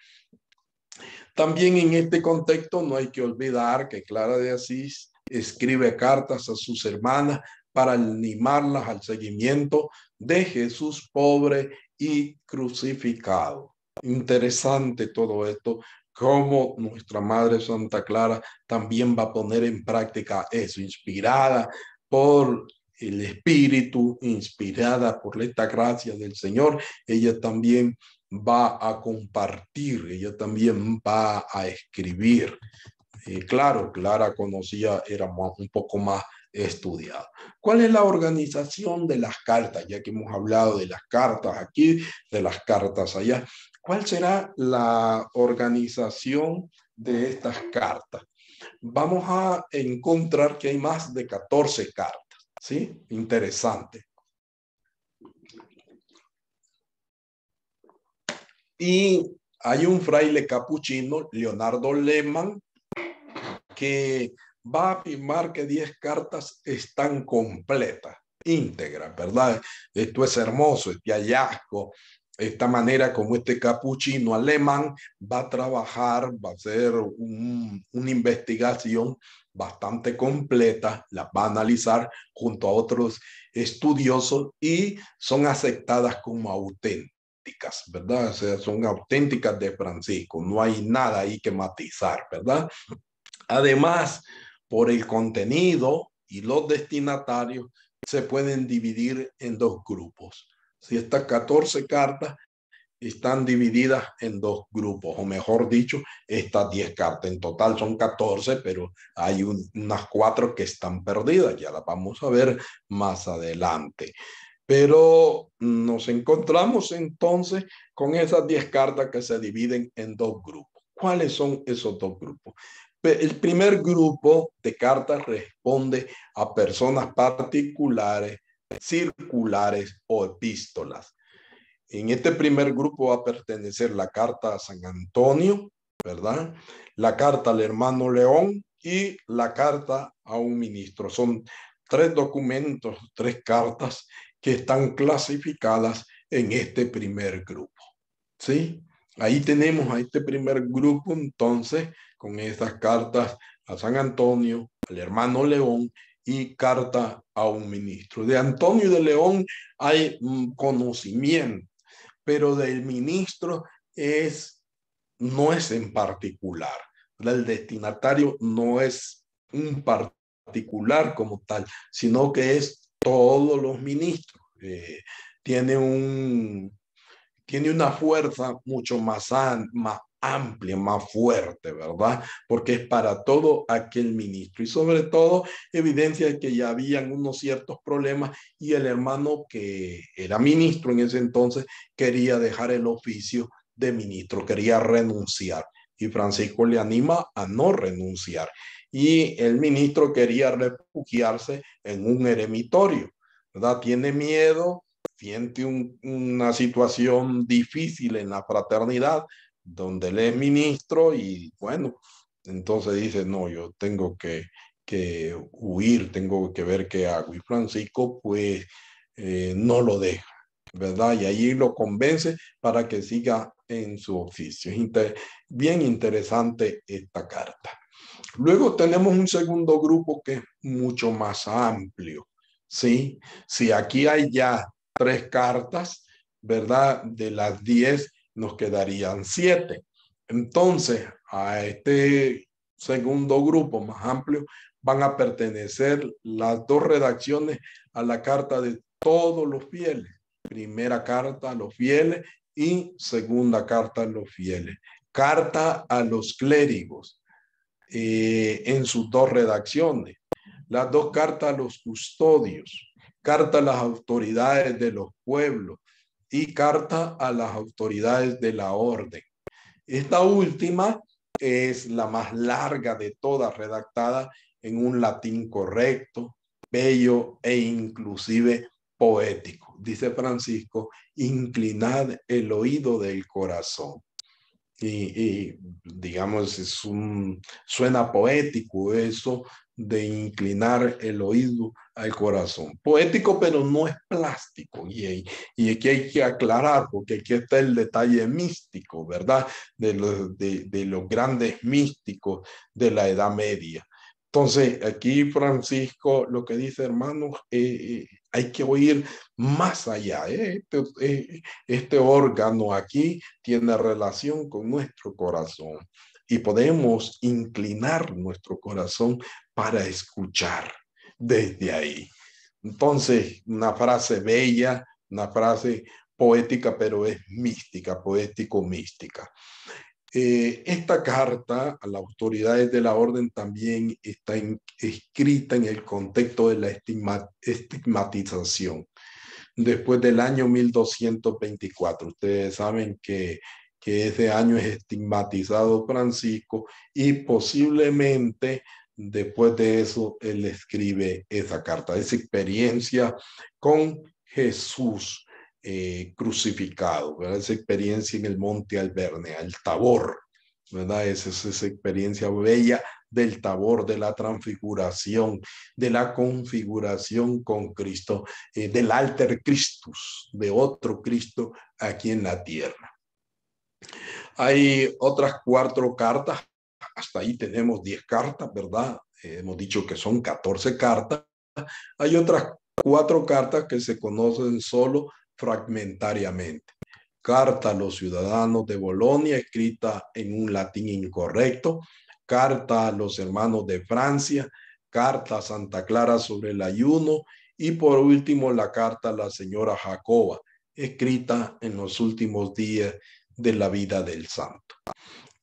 También en este contexto no hay que olvidar que Clara de Asís escribe cartas a sus hermanas para animarlas al seguimiento de Jesús pobre y crucificado. Interesante todo esto, cómo nuestra Madre Santa Clara también va a poner en práctica eso, inspirada por el Espíritu, inspirada por esta gracia del Señor. Ella también va a compartir, ella también va a escribir. Claro, Clara conocía, era un poco más estudiada. ¿Cuál es la organización de las cartas? Ya que hemos hablado de las cartas aquí, de las cartas allá. ¿Cuál será la organización de estas cartas? Vamos a encontrar que hay más de 14 cartas, ¿sí? Interesante. Y hay un fraile capuchino, Leonardo Lehmann, que va a afirmar que 10 cartas están completas, íntegras, ¿verdad? Esto es hermoso, este hallazgo, esta manera como este capuchino alemán va a trabajar, va a hacer una investigación bastante completa, la va a analizar junto a otros estudiosos y son aceptadas como auténticas, ¿verdad? O sea, son auténticas de Francisco, no hay nada ahí que matizar, ¿verdad? Además, por el contenido y los destinatarios se pueden dividir en dos grupos. Si estas 14 cartas están divididas en dos grupos, o mejor dicho, estas 10 cartas. En total son 14, pero hay unas 4 que están perdidas. Ya las vamos a ver más adelante. Pero nos encontramos entonces con esas 10 cartas que se dividen en dos grupos. ¿Cuáles son esos dos grupos? El primer grupo de cartas responde a personas particulares, circulares o epístolas. En este primer grupo va a pertenecer la carta a San Antonio, ¿verdad? La carta al hermano León y la carta a un ministro. Son tres documentos, tres cartas que están clasificadas en este primer grupo. ¿Sí? Ahí tenemos a este primer grupo, entonces, con estas cartas a San Antonio, al hermano León y carta a un ministro. De Antonio y de León hay conocimiento, pero del ministro no es en particular. El destinatario no es un particular como tal, sino que es todos los ministros. Tiene una fuerza mucho más amplia, más fuerte, ¿verdad? Porque es para todo aquel ministro. Y sobre todo, evidencia que ya habían unos ciertos problemas y el hermano que era ministro en ese entonces quería dejar el oficio de ministro, quería renunciar. Y Francisco le anima a no renunciar. Y el ministro quería refugiarse en un eremitorio, ¿verdad? Tiene miedo, siente una situación difícil en la fraternidad, donde él es ministro y bueno, entonces dice, no, yo tengo que huir, tengo que ver qué hago. Y Francisco pues no lo deja, ¿verdad? Y allí lo convence para que siga en su oficio. Es bien interesante esta carta. Luego tenemos un segundo grupo que es mucho más amplio, ¿sí? Si aquí hay ya tres cartas, ¿verdad? De las 10 nos quedarían 7. Entonces, a este segundo grupo más amplio van a pertenecer las dos redacciones a la carta de todos los fieles. Primera carta a los fieles y segunda carta a los fieles. Carta a los clérigos en sus dos redacciones. Las dos cartas a los custodios, carta a las autoridades de los pueblos y carta a las autoridades de la orden. Esta última es la más larga de todas, redactada en un latín correcto, bello e inclusive poético. Dice Francisco, inclinad el oído del corazón. Y digamos, suena poético eso de inclinar el oído al corazón. Poético, pero no es plástico. Y aquí hay que aclarar, porque aquí está el detalle místico, ¿verdad? De los grandes místicos de la Edad Media. Entonces, aquí Francisco lo que dice, hermanos, hay que oír más allá. Este órgano aquí tiene relación con nuestro corazón y podemos inclinar nuestro corazón para escuchar desde ahí. Entonces, una frase bella, una frase poética, pero es mística, poético-mística. Esta carta a las autoridades de la orden también está escrita en el contexto de la estigmatización. Después del año 1224, ustedes saben que ese año es estigmatizado Francisco y posiblemente después de eso él escribe esa carta, esa experiencia con Jesús crucificado, ¿verdad? Esa experiencia en el monte Alverne, al Tabor, ¿verdad? Esa es esa experiencia bella del Tabor, de la transfiguración, de la configuración con Cristo, del alter Christus, de otro Cristo aquí en la tierra. Hay otras 4 cartas, hasta ahí tenemos 10 cartas, ¿verdad? Hemos dicho que son 14 cartas. Hay otras 4 cartas que se conocen solo fragmentariamente. Carta a los ciudadanos de Bolonia, escrita en un latín incorrecto. Carta a los hermanos de Francia. Carta a Santa Clara sobre el ayuno. Y por último, la carta a la señora Jacoba, escrita en los últimos días de la vida del santo.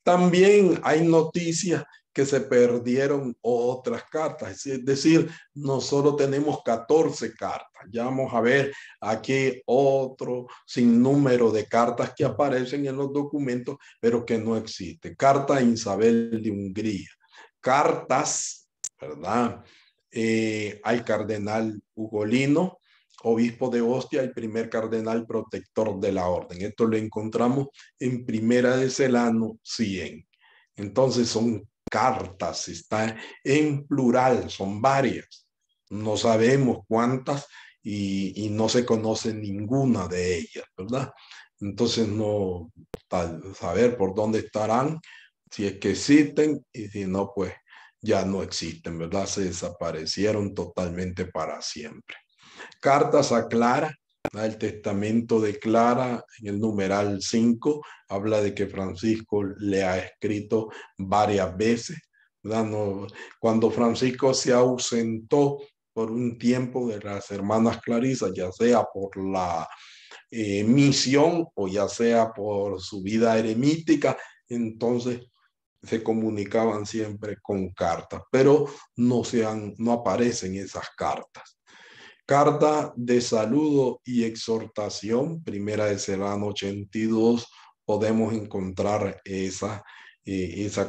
También hay noticias que se perdieron otras cartas, es decir, nosotros tenemos 14 cartas. Ya vamos a ver aquí otro sinnúmero de cartas que aparecen en los documentos, pero que no existen. Carta a Isabel de Hungría, cartas, ¿verdad? Al cardenal Ugolino, obispo de Ostia, el primer cardenal protector de la orden. Esto lo encontramos en Primera de Celano 100. Entonces son cartas, está en plural, son varias. No sabemos cuántas y no se conoce ninguna de ellas, ¿verdad? Entonces no saber por dónde estarán, si es que existen y si no, pues ya no existen, ¿verdad? Se desaparecieron totalmente para siempre. Cartas a Clara, ¿verdad? El testamento de Clara en el numeral 5 habla de que Francisco le ha escrito varias veces, ¿verdad? No, cuando Francisco se ausentó por un tiempo de las hermanas Clarisas, ya sea por la misión o ya sea por su vida eremítica, entonces se comunicaban siempre con cartas, pero no aparecen esas cartas. Carta de saludo y exhortación, primera de Serrano 82, podemos encontrar esa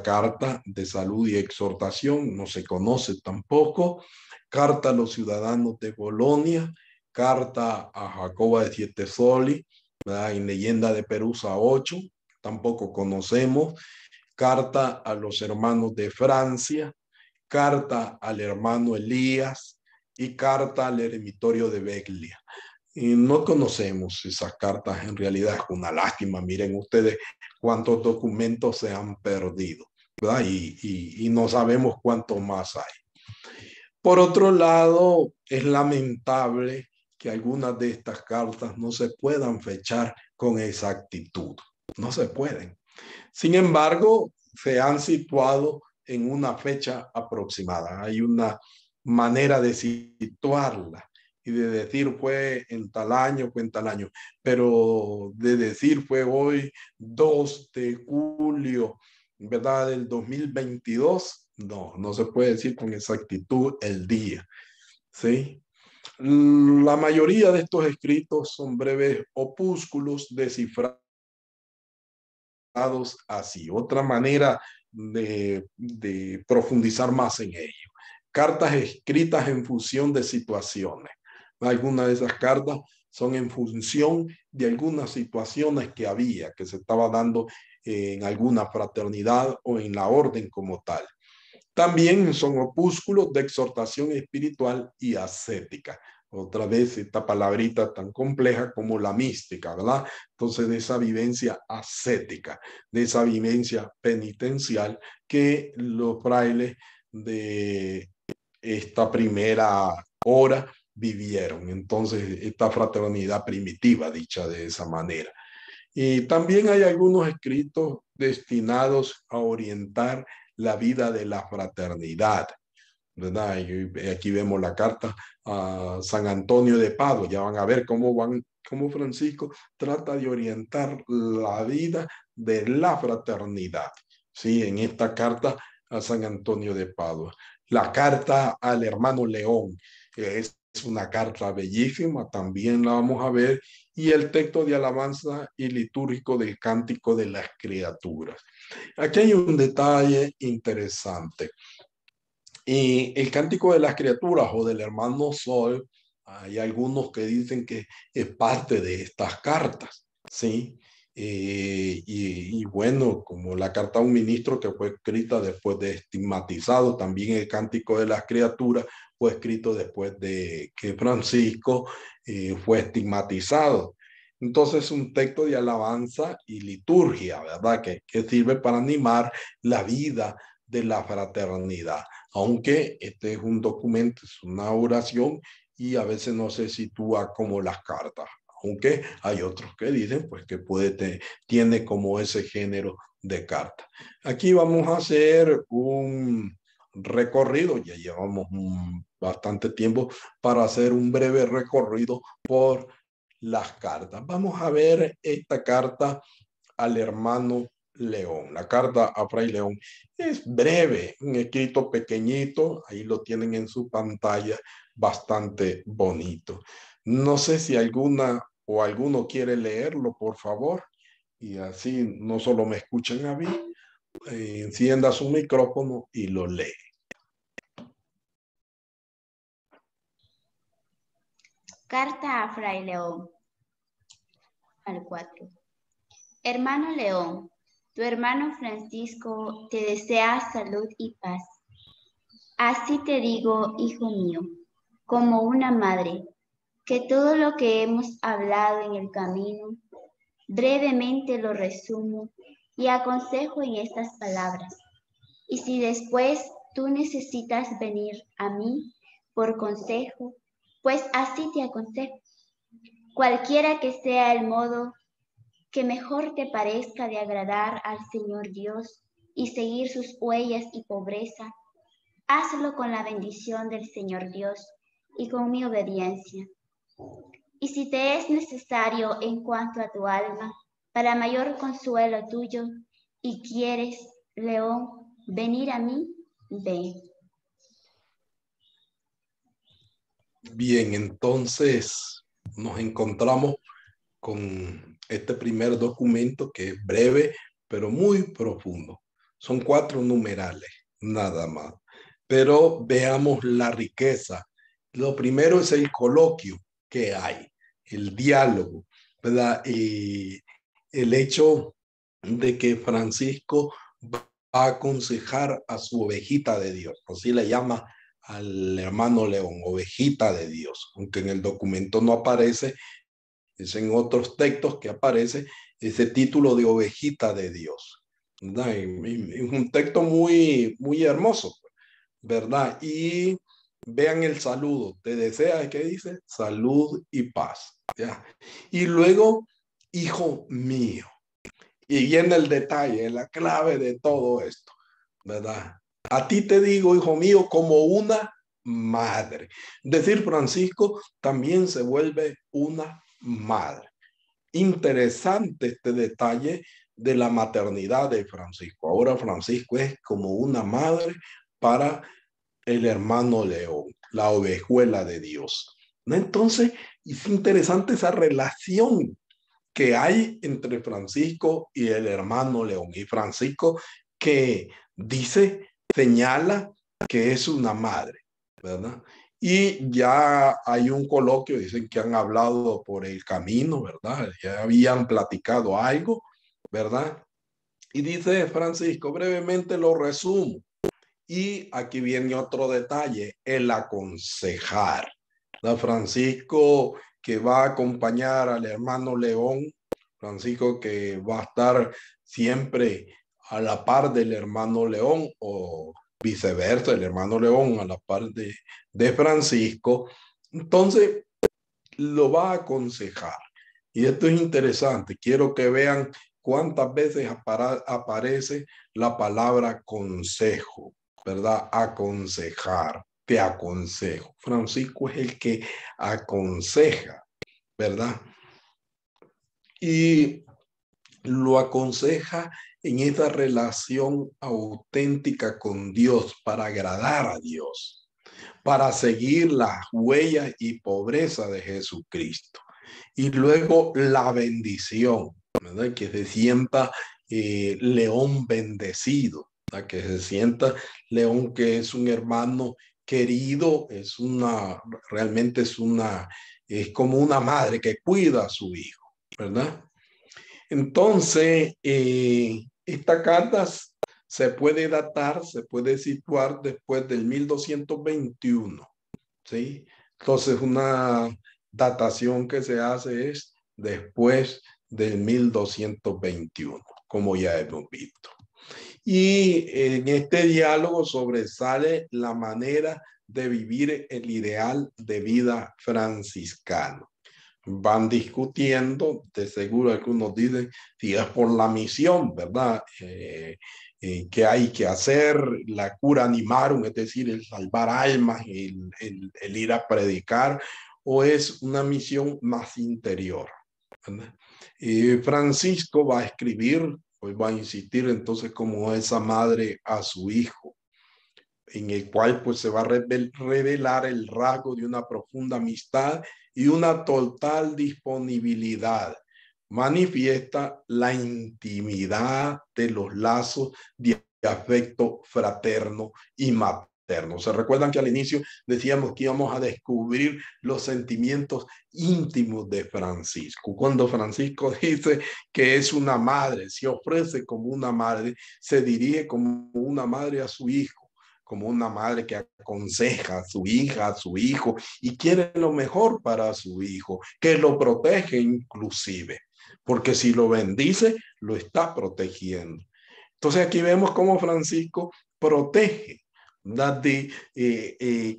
carta de salud y exhortación, no se conoce tampoco. Carta a los ciudadanos de Bolonia, carta a Jacoba de Siete Soli, ¿verdad? En Leyenda de Perusa 8, tampoco conocemos. Carta a los hermanos de Francia, carta al hermano Elías y carta al eremitorio de Beglia. Y no conocemos esas cartas, en realidad es una lástima. Miren ustedes cuántos documentos se han perdido, ¿verdad? Y no sabemos cuántos más hay. Por otro lado, es lamentable que algunas de estas cartas no se puedan fechar con exactitud. No se pueden. Sin embargo, se han situado en una fecha aproximada. Hay una manera de situarla y de decir fue en tal año, fue en tal año, pero de decir fue hoy 2 de julio, ¿verdad? Del 2022, no se puede decir con exactitud el día, ¿sí? La mayoría de estos escritos son breves opúsculos descifrados así. Otra manera de profundizar más en ello. Cartas escritas en función de situaciones. Algunas de esas cartas son en función de algunas situaciones que había, que se estaba dando en alguna fraternidad o en la orden como tal. También son opúsculos de exhortación espiritual y ascética. Otra vez esta palabrita tan compleja como la mística, ¿verdad? Entonces de esa vivencia ascética, de esa vivencia penitencial que los frailes de esta primera hora vivieron. Entonces esta fraternidad primitiva, dicha de esa manera. Y también hay algunos escritos destinados a orientar la vida de la fraternidad, ¿verdad? Y aquí vemos la carta a San Antonio de Padua. Ya van a ver cómo Francisco trata de orientar la vida de la fraternidad, ¿sí? En esta carta a San Antonio de Padua. La carta al hermano León es una carta bellísima, también la vamos a ver, y el texto de alabanza y litúrgico del Cántico de las Criaturas. Aquí hay un detalle interesante. Y el Cántico de las Criaturas o del hermano Sol, hay algunos que dicen que es parte de estas cartas, ¿sí? Y bueno, como la carta a un ministro que fue escrita después de estigmatizado, también el Cántico de las Criaturas fue escrito después de que Francisco fue estigmatizado. Entonces es un texto de alabanza y liturgia, ¿verdad? Que sirve para animar la vida de la fraternidad, aunque este es un documento, es una oración y a veces no se sitúa como las cartas, aunque hay otros que dicen pues que tiene como ese género de carta. Aquí vamos a hacer un recorrido, ya llevamos bastante tiempo para hacer un breve recorrido por las cartas. Vamos a ver esta carta al hermano León. La carta a Fray León es breve, un escrito pequeñito, ahí lo tienen en su pantalla, bastante bonito. No sé si alguna o alguno quiere leerlo, por favor, y así no solo me escuchan a mí, encienda su micrófono y lo lee. Carta a Fray León. Al 4. Hermano León, tu hermano Francisco te desea salud y paz. Así te digo, hijo mío, como una madre, que todo lo que hemos hablado en el camino, brevemente lo resumo y aconsejo en estas palabras. Y si después tú necesitas venir a mí por consejo, pues así te aconsejo. Cualquiera que sea el modo que mejor te parezca de agradar al Señor Dios y seguir sus huellas y pobreza, hazlo con la bendición del Señor Dios y con mi obediencia. Y si te es necesario en cuanto a tu alma, para mayor consuelo tuyo, y quieres, León, venir a mí, ven. Bien, entonces nos encontramos con este primer documento que es breve, pero muy profundo. Son 4 numerales, nada más. Pero veamos la riqueza. Lo primero es el coloquio que hay, el diálogo, ¿verdad? Y el hecho de que Francisco va a aconsejar a su ovejita de Dios, así le llama al hermano León, ovejita de Dios, aunque en el documento no aparece, es en otros textos que aparece ese título de ovejita de Dios, ¿verdad? Es un texto muy, muy hermoso, ¿verdad? Y vean el saludo, te desea, ¿qué dice? Salud y paz, ¿ya? Y luego, hijo mío. Y viene el detalle, la clave de todo esto, ¿verdad? A ti te digo, hijo mío, como una madre. Decir Francisco también se vuelve una madre. Interesante este detalle de la maternidad de Francisco. Ahora Francisco es como una madre para el hermano León, la ovejuela de Dios. ¿No? Entonces, es interesante esa relación que hay entre Francisco y el hermano León. Y Francisco que dice, señala que es una madre, ¿verdad? Y ya hay un coloquio, dicen que han hablado por el camino, ¿verdad? Ya habían platicado algo, ¿verdad? Y dice Francisco, brevemente lo resumo. Y aquí viene otro detalle, el aconsejar. ¿Verdad? Francisco que va a acompañar al hermano León, Francisco que va a estar siempre a la par del hermano León o viceversa, el hermano León a la par de Francisco. Entonces, lo va a aconsejar. Y esto es interesante. Quiero que vean cuántas veces aparece la palabra consejo, ¿verdad? Aconsejar, te aconsejo. Francisco es el que aconseja, ¿verdad? Y lo aconseja en esta relación auténtica con Dios para agradar a Dios, para seguir las huellas y pobreza de Jesucristo. Y luego la bendición, ¿verdad? Que se sienta León bendecido, ¿verdad? Que se sienta León que es un hermano querido, realmente es como una madre que cuida a su hijo, ¿verdad? Entonces, esta carta se puede datar, se puede situar después del 1221, ¿sí? Entonces, una datación que se hace es después del 1221, como ya hemos visto. Y en este diálogo sobresale la manera de vivir el ideal de vida franciscano. Van discutiendo, de seguro algunos dicen, si es por la misión, ¿verdad? Que hay que hacer, la cura animarum, es decir, el salvar almas, el ir a predicar, o es una misión más interior, ¿verdad? Francisco va a escribir, pues va a insistir entonces como esa madre a su hijo, en el cual pues se va a revelar el rasgo de una profunda amistad y una total disponibilidad. Manifiesta la intimidad de los lazos de afecto fraterno y materno. ¿Se recuerdan que al inicio decíamos que íbamos a descubrir los sentimientos íntimos de Francisco? Cuando Francisco dice que es una madre, se ofrece como una madre, se dirige como una madre a su hijo, como una madre que aconseja a su hija, a su hijo, y quiere lo mejor para su hijo, que lo protege inclusive, porque si lo bendice, lo está protegiendo. Entonces aquí vemos cómo Francisco protege, ¿verdad?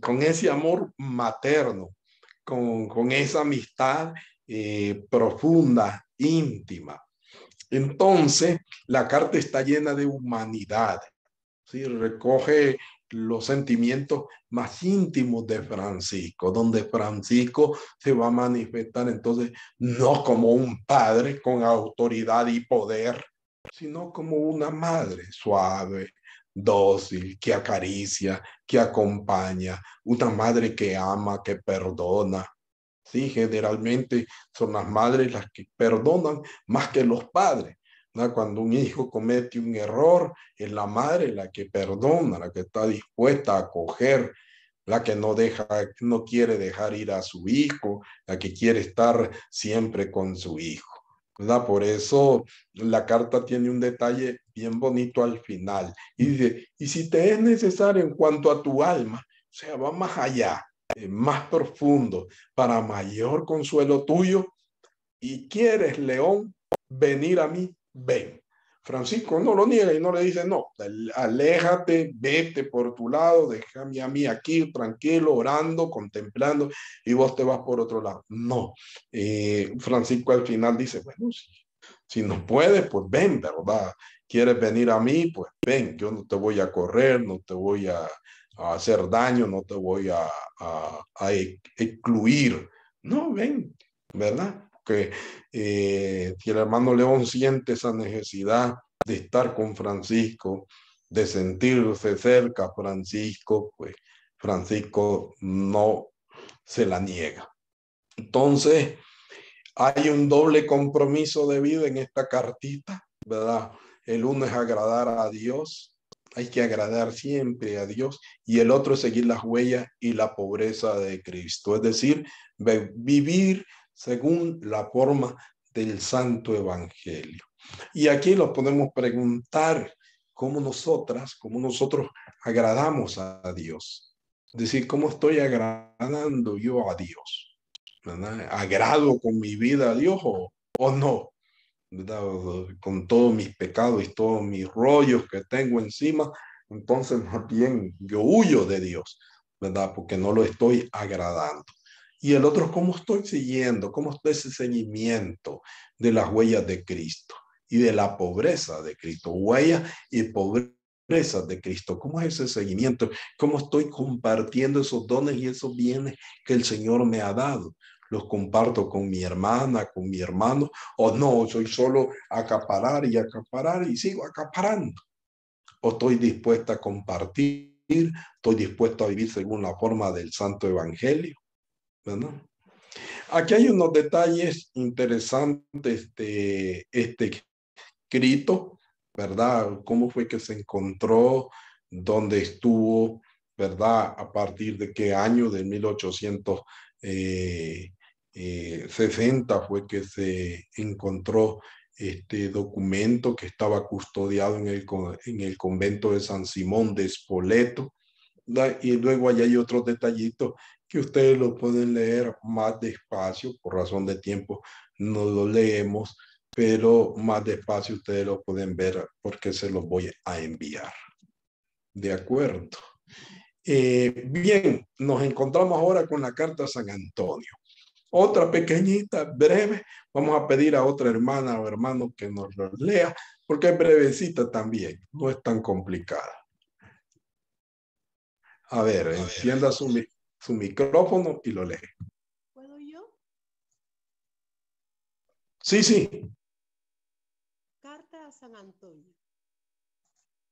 Con ese amor materno, con esa amistad profunda, íntima. Entonces, la carta está llena de humanidad, ¿sí? Recoge los sentimientos más íntimos de Francisco, donde Francisco se va a manifestar entonces no como un padre con autoridad y poder, sino como una madre suave, dócil, que acaricia, que acompaña, una madre que ama, que perdona. Sí, generalmente son las madres las que perdonan más que los padres, ¿no? Cuando un hijo comete un error, es la madre la que perdona, la que está dispuesta a acoger, la que no deja, no quiere dejar ir a su hijo, la que quiere estar siempre con su hijo, ¿verdad? Por eso la carta tiene un detalle bien bonito al final. Y dice, y si te es necesario en cuanto a tu alma, o sea, va más allá, más profundo, para mayor consuelo tuyo, y quieres, León, venir a mí, ven. Francisco no lo niega y no le dice, no, aléjate, vete por tu lado, déjame a mí aquí tranquilo, orando, contemplando, y vos te vas por otro lado. No, Francisco al final dice, bueno, si no puedes, pues ven, ¿verdad? ¿Quieres venir a mí? Pues ven, yo no te voy a correr, no te voy a hacer daño, no te voy a excluir. No, ven, ¿verdad? Que si el hermano León siente esa necesidad de estar con Francisco, de sentirse cerca a Francisco, pues Francisco no se la niega. Entonces, hay un doble compromiso de vida en esta cartita, ¿verdad? El uno es agradar a Dios, hay que agradar siempre a Dios, y el otro es seguir las huellas y la pobreza de Cristo, es decir, vivir según la forma del Santo Evangelio. Y aquí nos podemos preguntar cómo nosotros agradamos a Dios. Es decir, ¿cómo estoy agradando yo a Dios? ¿Verdad? ¿Agrado con mi vida a Dios o no? ¿Verdad? Con todos mis pecados y todos mis rollos que tengo encima, entonces más bien yo huyo de Dios, ¿verdad? Porque no lo estoy agradando. Y el otro, ¿cómo estoy siguiendo? ¿Cómo está ese seguimiento de las huellas de Cristo y de la pobreza de Cristo? Huellas y pobreza de Cristo. ¿Cómo es ese seguimiento? ¿Cómo estoy compartiendo esos dones y esos bienes que el Señor me ha dado? ¿Los comparto con mi hermana, con mi hermano? ¿O no, soy solo acaparar y sigo acaparando? ¿O estoy dispuesta a compartir? ¿Estoy dispuesto a vivir según la forma del Santo Evangelio? ¿Verdad? Aquí hay unos detalles interesantes de este escrito, ¿verdad? ¿Cómo fue que se encontró? ¿Dónde estuvo? ¿Verdad? ¿A partir de qué año? De 1860 fue que se encontró este documento que estaba custodiado en el convento de San Simón de Spoleto. Y luego allá hay otros detallitos que ustedes lo pueden leer más despacio, por razón de tiempo no lo leemos, pero más despacio ustedes lo pueden ver porque se los voy a enviar. De acuerdo. Bien, nos encontramos ahora con la carta a San Antonio. Otra pequeñita, breve. Vamos a pedir a otra hermana o hermano que nos lo lea, porque es brevecita también, no es tan complicada. A ver, encienda su micrófono y lo lee. ¿Puedo yo? Sí, sí. Carta a San Antonio.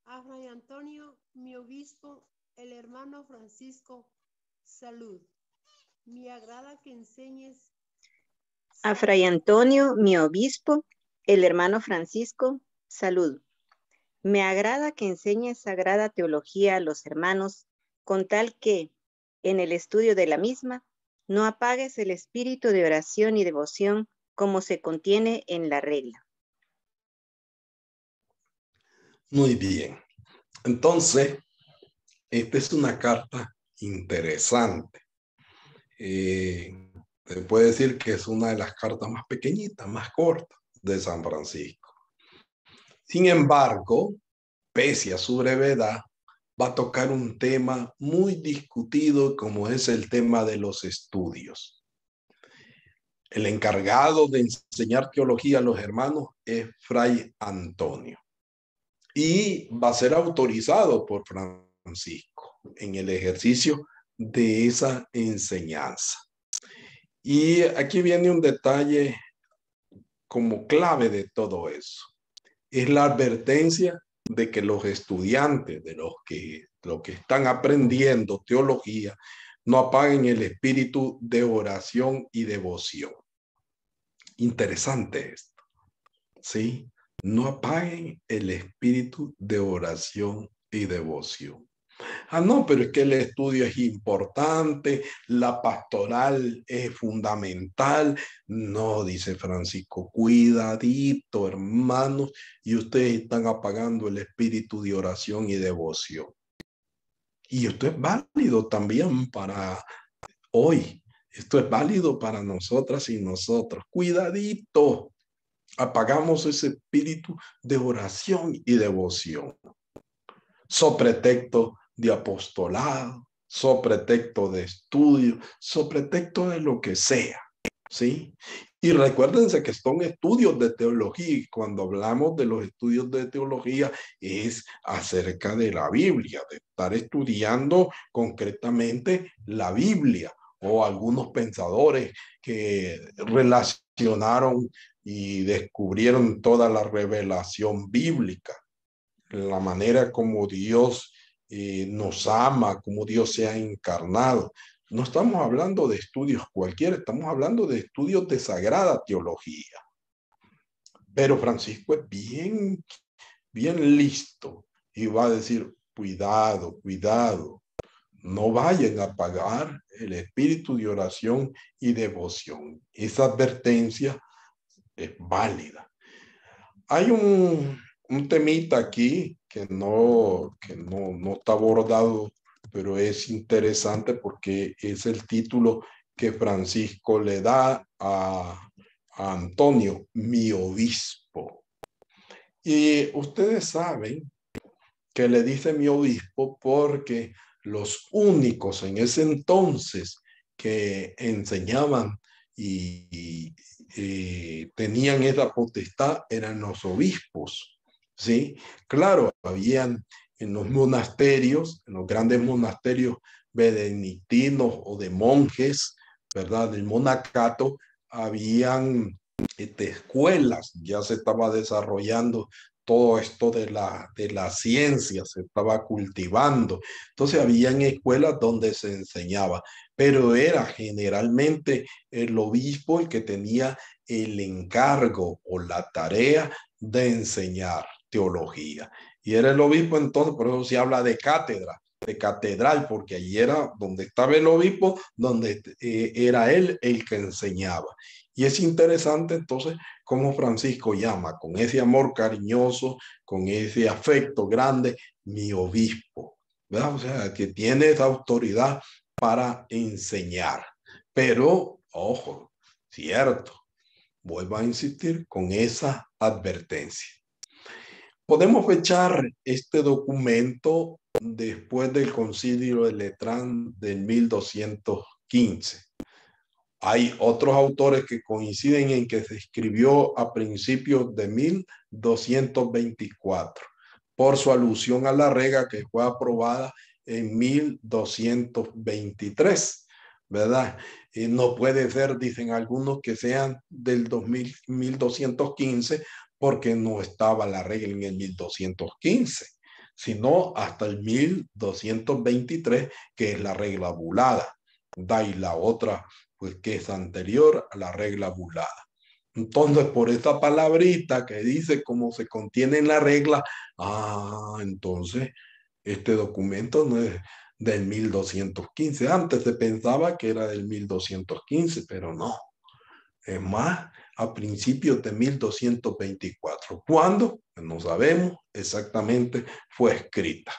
A Fray Antonio, mi obispo, el hermano Francisco, salud. Me agrada que enseñes. A Fray Antonio, mi obispo, el hermano Francisco, salud. Me agrada que enseñes sagrada teología a los hermanos, con tal que, en el estudio de la misma, no apagues el espíritu de oración y devoción como se contiene en la regla. Muy bien. Entonces, esta es una carta interesante. Se puede decir que es una de las cartas más pequeñitas, más cortas de San Francisco. Sin embargo, pese a su brevedad, va a tocar un tema muy discutido como es el tema de los estudios. El encargado de enseñar teología a los hermanos es Fray Antonio y va a ser autorizado por Francisco en el ejercicio de esa enseñanza. Y aquí viene un detalle como clave de todo eso. Es la advertencia de que los estudiantes, de los que están aprendiendo teología, no apaguen el espíritu de oración y devoción. Interesante esto, ¿sí? No apaguen el espíritu de oración y devoción. Ah, no, pero es que el estudio es importante, la pastoral es fundamental. No, dice Francisco, cuidadito, hermanos, y ustedes están apagando el espíritu de oración y devoción. Y esto es válido también para hoy. Esto es válido para nosotras y nosotros. Cuidadito, apagamos ese espíritu de oración y devoción. So pretexto de apostolado, so pretexto de estudio, so pretexto de lo que sea, ¿sí? Y recuérdense que son estudios de teología y cuando hablamos de los estudios de teología es acerca de la Biblia, de estar estudiando concretamente la Biblia o algunos pensadores que relacionaron y descubrieron toda la revelación bíblica, la manera como Dios nos ama, como Dios se ha encarnado. No estamos hablando de estudios cualquiera, estamos hablando de estudios de sagrada teología. Pero Francisco es bien listo y va a decir, cuidado, cuidado, no vayan a apagar el espíritu de oración y devoción. Esa advertencia es válida. Hay un temita aquí que no está abordado, pero es interesante porque es el título que Francisco le da a Antonio, mi obispo. Y ustedes saben que le dice mi obispo porque los únicos en ese entonces que enseñaban y tenían esa potestad eran los obispos, ¿sí? Claro, habían en los monasterios, en los grandes monasterios benedictinos o de monjes, ¿verdad? Del monacato, habían escuelas, ya se estaba desarrollando todo esto de la ciencia, se estaba cultivando. Entonces habían escuelas donde se enseñaba, pero era generalmente el obispo el que tenía el encargo o la tarea de enseñar teología. Y era el obispo entonces, por eso se habla de cátedra, de catedral, porque allí era donde estaba el obispo, donde era él el que enseñaba. Y es interesante entonces cómo Francisco llama con ese amor cariñoso, con ese afecto grande, mi obispo, ¿verdad? O sea, que tiene esa autoridad para enseñar. Pero, ojo, cierto, vuelvo a insistir con esa advertencia. Podemos fechar este documento después del Concilio de Letrán del 1215. Hay otros autores que coinciden en que se escribió a principios de 1224 por su alusión a la regla que fue aprobada en 1223, ¿verdad? No puede ser, dicen algunos, que sean del 1215 porque no estaba la regla en el 1215, sino hasta el 1223, que es la regla bulada, ¿verdad? Y la otra pues que es anterior a la regla bulada. Entonces, por esta palabrita que dice cómo se contiene en la regla, entonces este documento no es del 1215. Antes se pensaba que era del 1215, pero no. Es más, a principios de 1224. ¿Cuándo? No sabemos exactamente, fue escrita.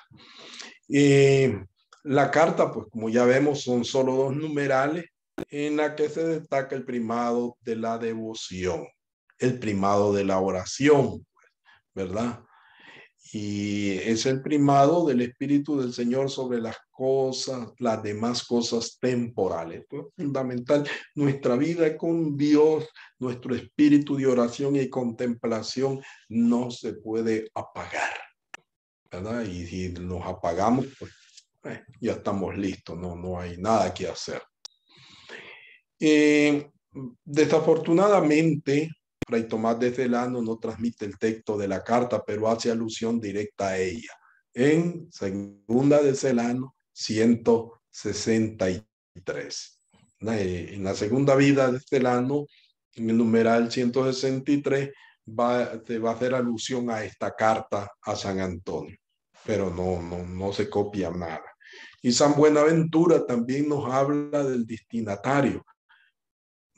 La carta, pues como ya vemos, son solo 2 numerales en la que se destaca el primado de la devoción, el primado de la oración, ¿verdad? Y es el primado del Espíritu del Señor sobre las cosas, las demás cosas temporales. Esto es fundamental. Nuestra vida con Dios, nuestro espíritu de oración y contemplación no se puede apagar, ¿verdad? Y si nos apagamos, pues ya estamos listos, no hay nada que hacer. Desafortunadamente, Fray Tomás de Celano no transmite el texto de la carta, pero hace alusión directa a ella. En Segunda de Celano 163. En la segunda vida de Celano, en el numeral 163, se va a hacer alusión a esta carta a San Antonio, pero no se copia nada. Y San Buenaventura también nos habla del destinatario.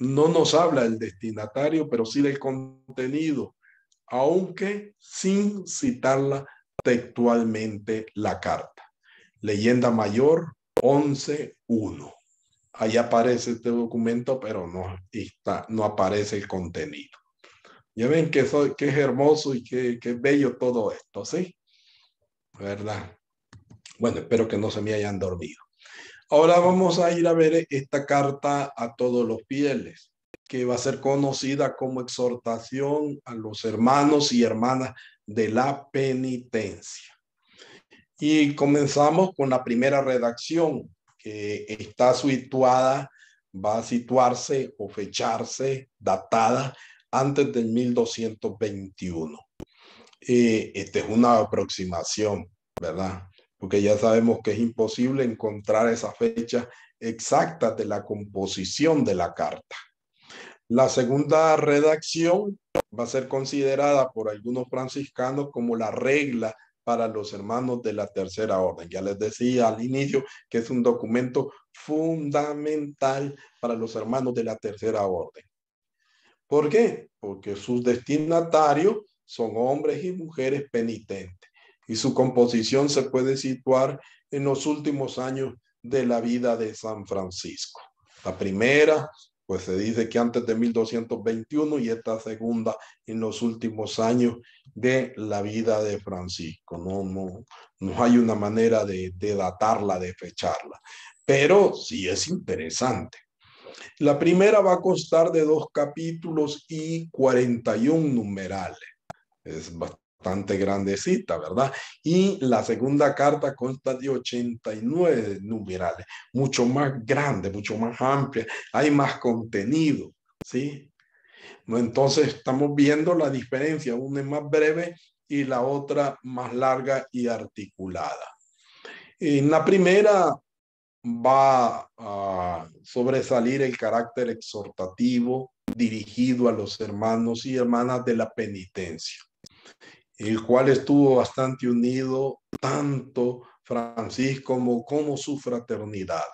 No nos habla del destinatario, pero sí del contenido, aunque sin citarla textualmente la carta. Leyenda Mayor 11.1. Ahí aparece este documento, pero no aparece el contenido. Ya ven que es hermoso y que bello todo esto, ¿sí? ¿Verdad? Bueno, espero que no se me hayan dormido. Ahora vamos a ir a ver esta carta a todos los fieles, que va a ser conocida como exhortación a los hermanos y hermanas de la penitencia. Y comenzamos con la primera redacción, que está situada, va a situarse o fecharse, datada antes del 1221. Esta es una aproximación, ¿verdad? Porque ya sabemos que es imposible encontrar esa fecha exacta de la composición de la carta. La segunda redacción va a ser considerada por algunos franciscanos como la regla para los hermanos de la tercera orden. Ya les decía al inicio que es un documento fundamental para los hermanos de la tercera orden. ¿Por qué? Porque sus destinatarios son hombres y mujeres penitentes y su composición se puede situar en los últimos años de la vida de San Francisco. La primera, pues se dice que antes de 1221 y esta segunda en los últimos años de la vida de Francisco. No hay una manera de datarla, de fecharla, pero sí es interesante. La primera va a constar de 2 capítulos y 41 numerales. Es bastante grandecita, ¿verdad? Y la segunda carta consta de 89 numerales, mucho más grande, mucho más amplia, hay más contenido, ¿sí? Entonces estamos viendo la diferencia, una es más breve y la otra más larga y articulada. En la primera va a sobresalir el carácter exhortativo dirigido a los hermanos y hermanas de la penitencia, el cual estuvo bastante unido tanto Francisco como su fraternidad.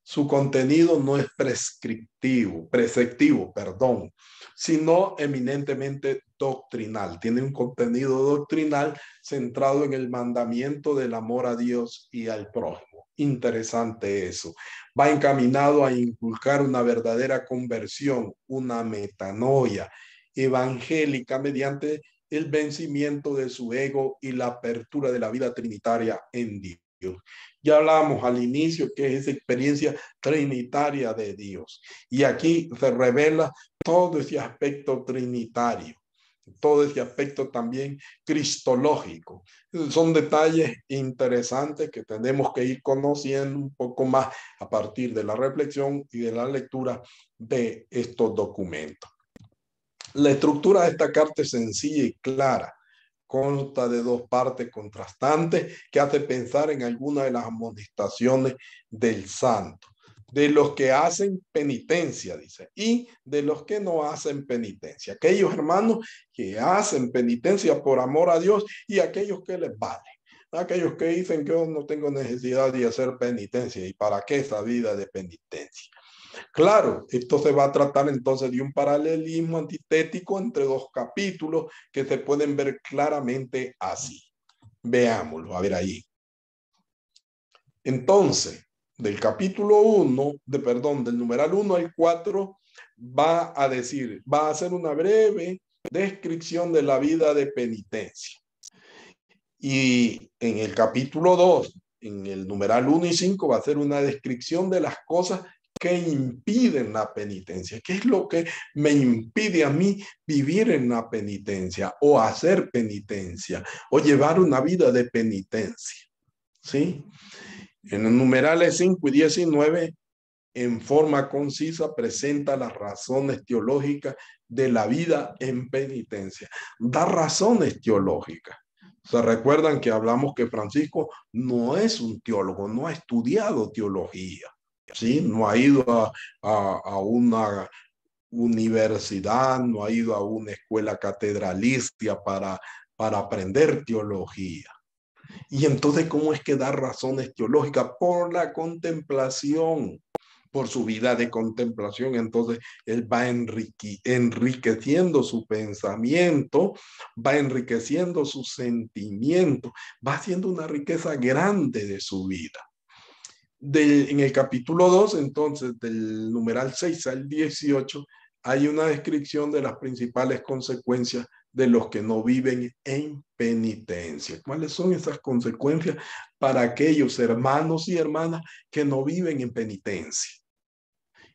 Su contenido no es preceptivo, sino eminentemente doctrinal. Tiene un contenido doctrinal centrado en el mandamiento del amor a Dios y al prójimo. Interesante eso. Va encaminado a inculcar una verdadera conversión, una metanoia evangélica mediante el vencimiento de su ego y la apertura de la vida trinitaria en Dios. Ya hablamos al inicio que es esa experiencia trinitaria de Dios. Y aquí se revela todo ese aspecto trinitario, todo ese aspecto también cristológico. Son detalles interesantes que tenemos que ir conociendo un poco más a partir de la reflexión y de la lectura de estos documentos. La estructura de esta carta es sencilla y clara. Consta de 2 partes contrastantes que hace pensar en alguna de las amonestaciones del santo. De los que hacen penitencia, dice, y de los que no hacen penitencia. Aquellos hermanos que hacen penitencia por amor a Dios y aquellos que les vale. Aquellos que dicen que yo no tengo necesidad de hacer penitencia. ¿Y para qué esa vida de penitencia? Claro, esto se va a tratar entonces de un paralelismo antitético entre 2 capítulos que se pueden ver claramente así. Veámoslo, a ver ahí. Entonces, del capítulo 1, del numeral 1 al 4, va a hacer una breve descripción de la vida de penitencia. Y en el capítulo 2, en el numeral 1 y 5, va a hacer una descripción de las cosas que impiden la penitencia. ¿Qué es lo que me impide a mí vivir en la penitencia o hacer penitencia o llevar una vida de penitencia? ¿Sí? En los numerales 5 y 19, en forma concisa, presenta las razones teológicas de la vida en penitencia. Da razones teológicas. ¿Se recuerdan que hablamos que Francisco no es un teólogo, no ha estudiado teología? ¿Sí? No ha ido a una universidad, no ha ido a una escuela catedralicia para aprender teología. Y entonces, ¿cómo es que da razones teológicas? Por la contemplación, por su vida de contemplación. Entonces, él va enriqueciendo su pensamiento, va enriqueciendo su sentimiento, va haciendo una riqueza grande de su vida. En el capítulo 2, entonces, del numeral 6 al 18, hay una descripción de las principales consecuencias de los que no viven en penitencia. ¿Cuáles son esas consecuencias para aquellos hermanos y hermanas que no viven en penitencia?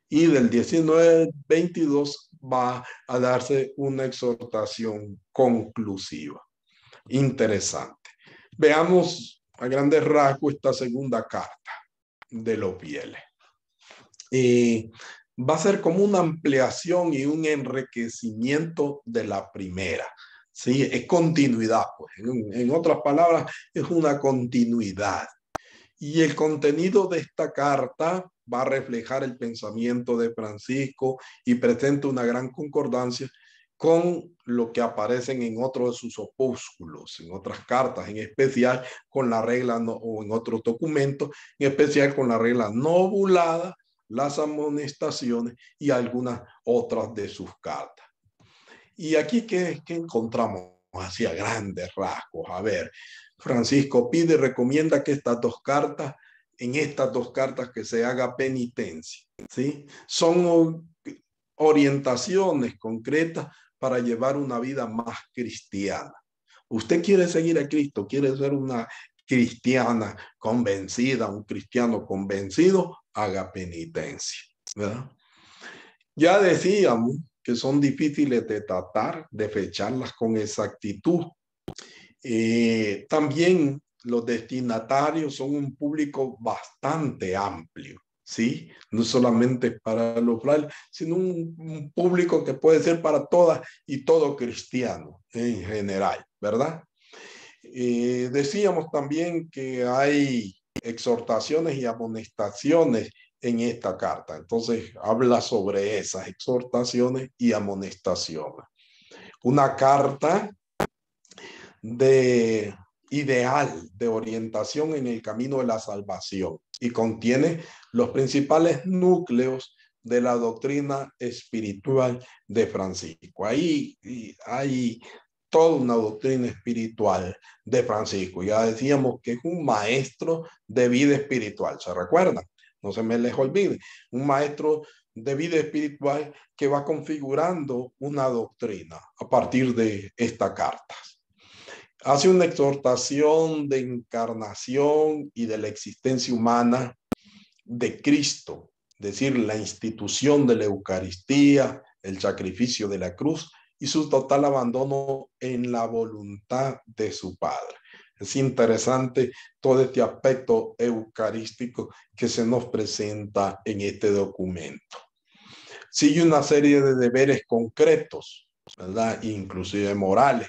Y del 19 al 22 va a darse una exhortación conclusiva. Interesante. Veamos a grandes rasgos esta segunda carta de los fieles. Va a ser como una ampliación y un enriquecimiento de la primera. ¿Sí? Es continuidad, pues. En otras palabras, es una continuidad. Y el contenido de esta carta va a reflejar el pensamiento de Francisco y presenta una gran concordancia con lo que aparecen en otros de sus opúsculos, en otras cartas, en especial con la regla o en otros documentos, en especial con la regla novulada, las amonestaciones y algunas otras de sus cartas. Y aquí, ¿qué encontramos hacia grandes rasgos? A ver, Francisco pide y recomienda que en estas dos cartas que se haga penitencia, ¿sí? Son orientaciones concretas para llevar una vida más cristiana. Usted quiere seguir a Cristo, quiere ser una cristiana convencida, un cristiano convencido, haga penitencia, ¿verdad? Ya decíamos que son difíciles de tratar, de fecharlas con exactitud. También los destinatarios son un público bastante amplio, ¿sí? No solamente para los frailes, sino un público que puede ser para todas y todo cristiano en general, ¿verdad? Decíamos también que hay exhortaciones y amonestaciones en esta carta. Entonces, habla sobre esas exhortaciones y amonestaciones. Una carta ideal de orientación en el camino de la salvación y contiene los principales núcleos de la doctrina espiritual de Francisco. Ahí hay toda una doctrina espiritual de Francisco. Ya decíamos que es un maestro de vida espiritual, ¿se recuerdan? No se me les olvide, un maestro de vida espiritual que va configurando una doctrina a partir de esta carta. Hace una exhortación de encarnación y de la existencia humana de Cristo, es decir, la institución de la Eucaristía, el sacrificio de la cruz y su total abandono en la voluntad de su Padre. Es interesante todo este aspecto eucarístico que se nos presenta en este documento. Sigue una serie de deberes concretos, ¿verdad? Inclusive morales,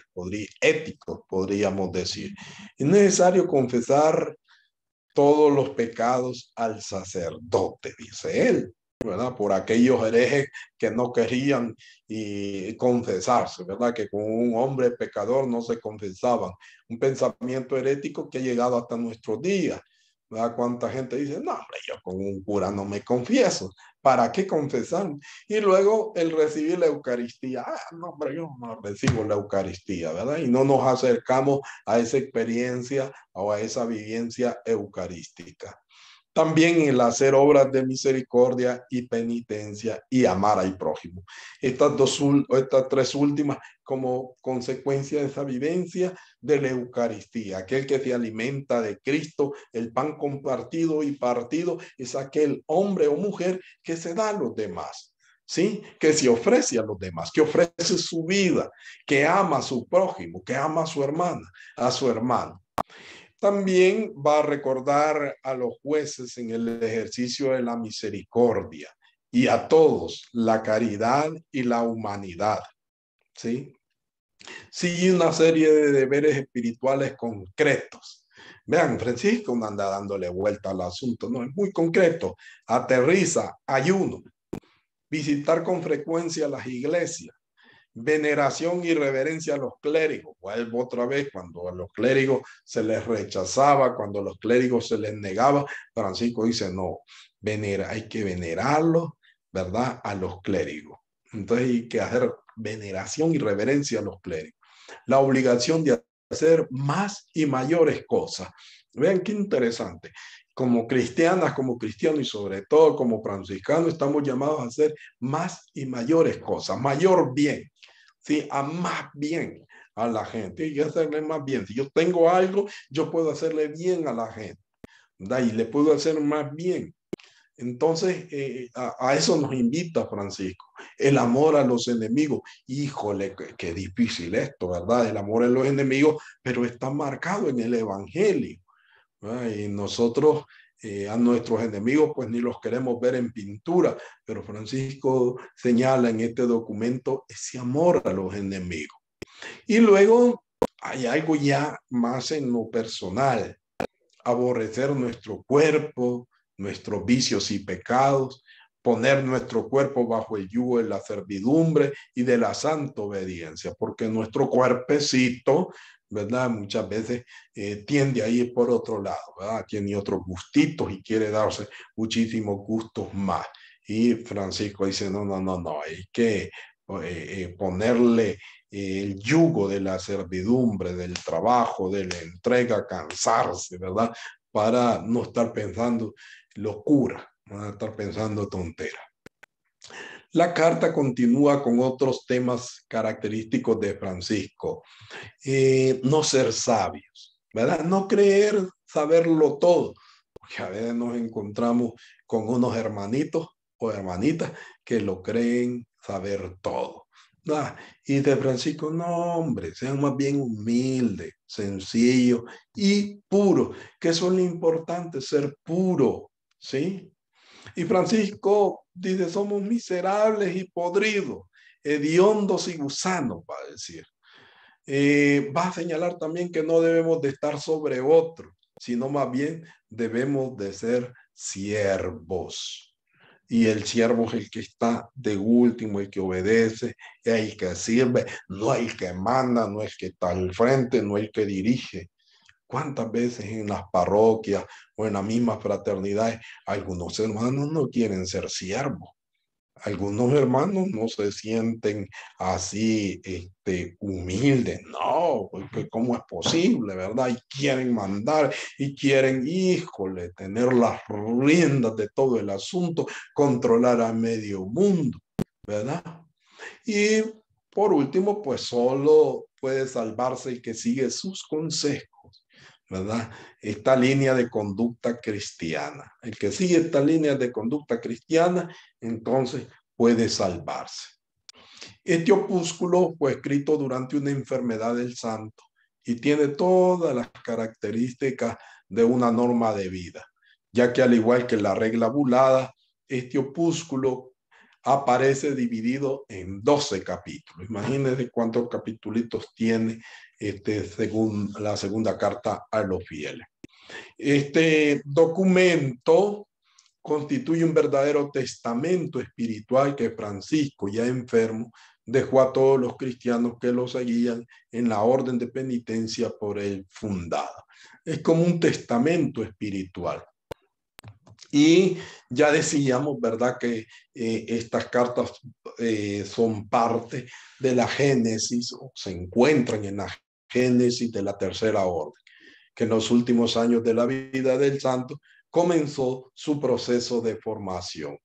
éticos, podríamos decir. Es necesario confesar todos los pecados al sacerdote, dice él, ¿verdad? Por aquellos herejes que no querían confesarse, ¿verdad? Que con un hombre pecador no se confesaban. Un pensamiento herético que ha llegado hasta nuestros días, ¿verdad? Cuánta gente dice, no, hombre, yo con un cura no me confieso. ¿Para qué confesar? Y luego el recibir la Eucaristía. No, hombre, yo no recibo la Eucaristía, ¿verdad? Y no nos acercamos a esa experiencia o a esa vivencia eucarística. También el hacer obras de misericordia y penitencia y amar al prójimo. Estas tres últimas como consecuencia de esa vivencia de la Eucaristía. Aquel que se alimenta de Cristo, el pan compartido y partido, es aquel hombre o mujer que se da a los demás. ¿Sí? Que se ofrece a los demás, que ofrece su vida, que ama a su prójimo, que ama a su hermana, a su hermano. También va a recordar a los jueces en el ejercicio de la misericordia y a todos la caridad y la humanidad. ¿Sí? Sí, una serie de deberes espirituales concretos. Vean, Francisco no anda dándole vuelta al asunto, no, es muy concreto. Aterriza, ayuno, visitar con frecuencia las iglesias, veneración y reverencia a los clérigos. Vuelvo otra vez, cuando a los clérigos se les rechazaba, cuando a los clérigos se les negaba, Francisco dice, no, hay que venerarlos, ¿verdad? A los clérigos. Entonces hay que hacer veneración y reverencia a los clérigos. La obligación de hacer más y mayores cosas. Vean qué interesante. Como cristianas, como cristianos y sobre todo como franciscanos, estamos llamados a hacer más y mayores cosas, mayor bien. ¿Sí? A más bien a la gente y hacerle más bien. Si yo tengo algo, yo puedo hacerle bien a la gente, ¿verdad? Y le puedo hacer más bien. Entonces, a eso nos invita Francisco. El amor a los enemigos. Híjole, qué difícil esto, ¿verdad? El amor a los enemigos, pero está marcado en el Evangelio, ¿verdad? Y nosotros a nuestros enemigos pues ni los queremos ver en pintura, pero Francisco señala en este documento ese amor a los enemigos. Y luego hay algo ya más en lo personal, aborrecer nuestro cuerpo, nuestros vicios y pecados, poner nuestro cuerpo bajo el yugo de la servidumbre y de la santa obediencia, porque nuestro cuerpecito, ¿verdad? Muchas veces tiende a ir por otro lado, ¿verdad? Tiene otros gustitos y quiere darse muchísimos gustos más. Y Francisco dice, no, hay que ponerle el yugo de la servidumbre, del trabajo, de la entrega, cansarse, ¿verdad? Para no estar pensando locura, no estar pensando tontera. La carta continúa con otros temas característicos de Francisco. No ser sabios, ¿verdad? No creer saberlo todo, porque a veces nos encontramos con unos hermanitos o hermanitas que lo creen saber todo. Y de Francisco, no, hombre, sean más bien humildes, sencillos y puros, que eso es lo importante, ser puro, ¿sí? Y Francisco dice, somos miserables y podridos, hediondos y gusanos, va a decir. Va a señalar también que no debemos de estar sobre otro, sino más bien debemos de ser siervos. Y el siervo es el que está de último, el que obedece, el que sirve, no el que manda, no el que está al frente, no el que dirige. ¿Cuántas veces en las parroquias o en las mismas fraternidades algunos hermanos no quieren ser siervos? Algunos hermanos no se sienten así humildes, no, porque cómo es posible, ¿verdad? Y quieren mandar y quieren, híjole, tener las riendas de todo el asunto, controlar a medio mundo, ¿verdad? Y por último, pues solo puede salvarse el que sigue sus consejos, ¿verdad? Esta línea de conducta cristiana. El que sigue esta línea de conducta cristiana, entonces puede salvarse. Este opúsculo fue escrito durante una enfermedad del santo y tiene todas las características de una norma de vida, ya que al igual que la regla bulada, este opúsculo aparece dividido en 12 capítulos. Imagínense cuántos capítulos tiene según la segunda carta a los fieles. Este documento constituye un verdadero testamento espiritual que Francisco, ya enfermo, dejó a todos los cristianos que lo seguían en la orden de penitencia por él fundada. Es como un testamento espiritual. Y ya decíamos, ¿verdad?, que estas cartas son parte de la génesis, o se encuentran en la génesis de la tercera orden, que en los últimos años de la vida del santo comenzó su proceso de formación.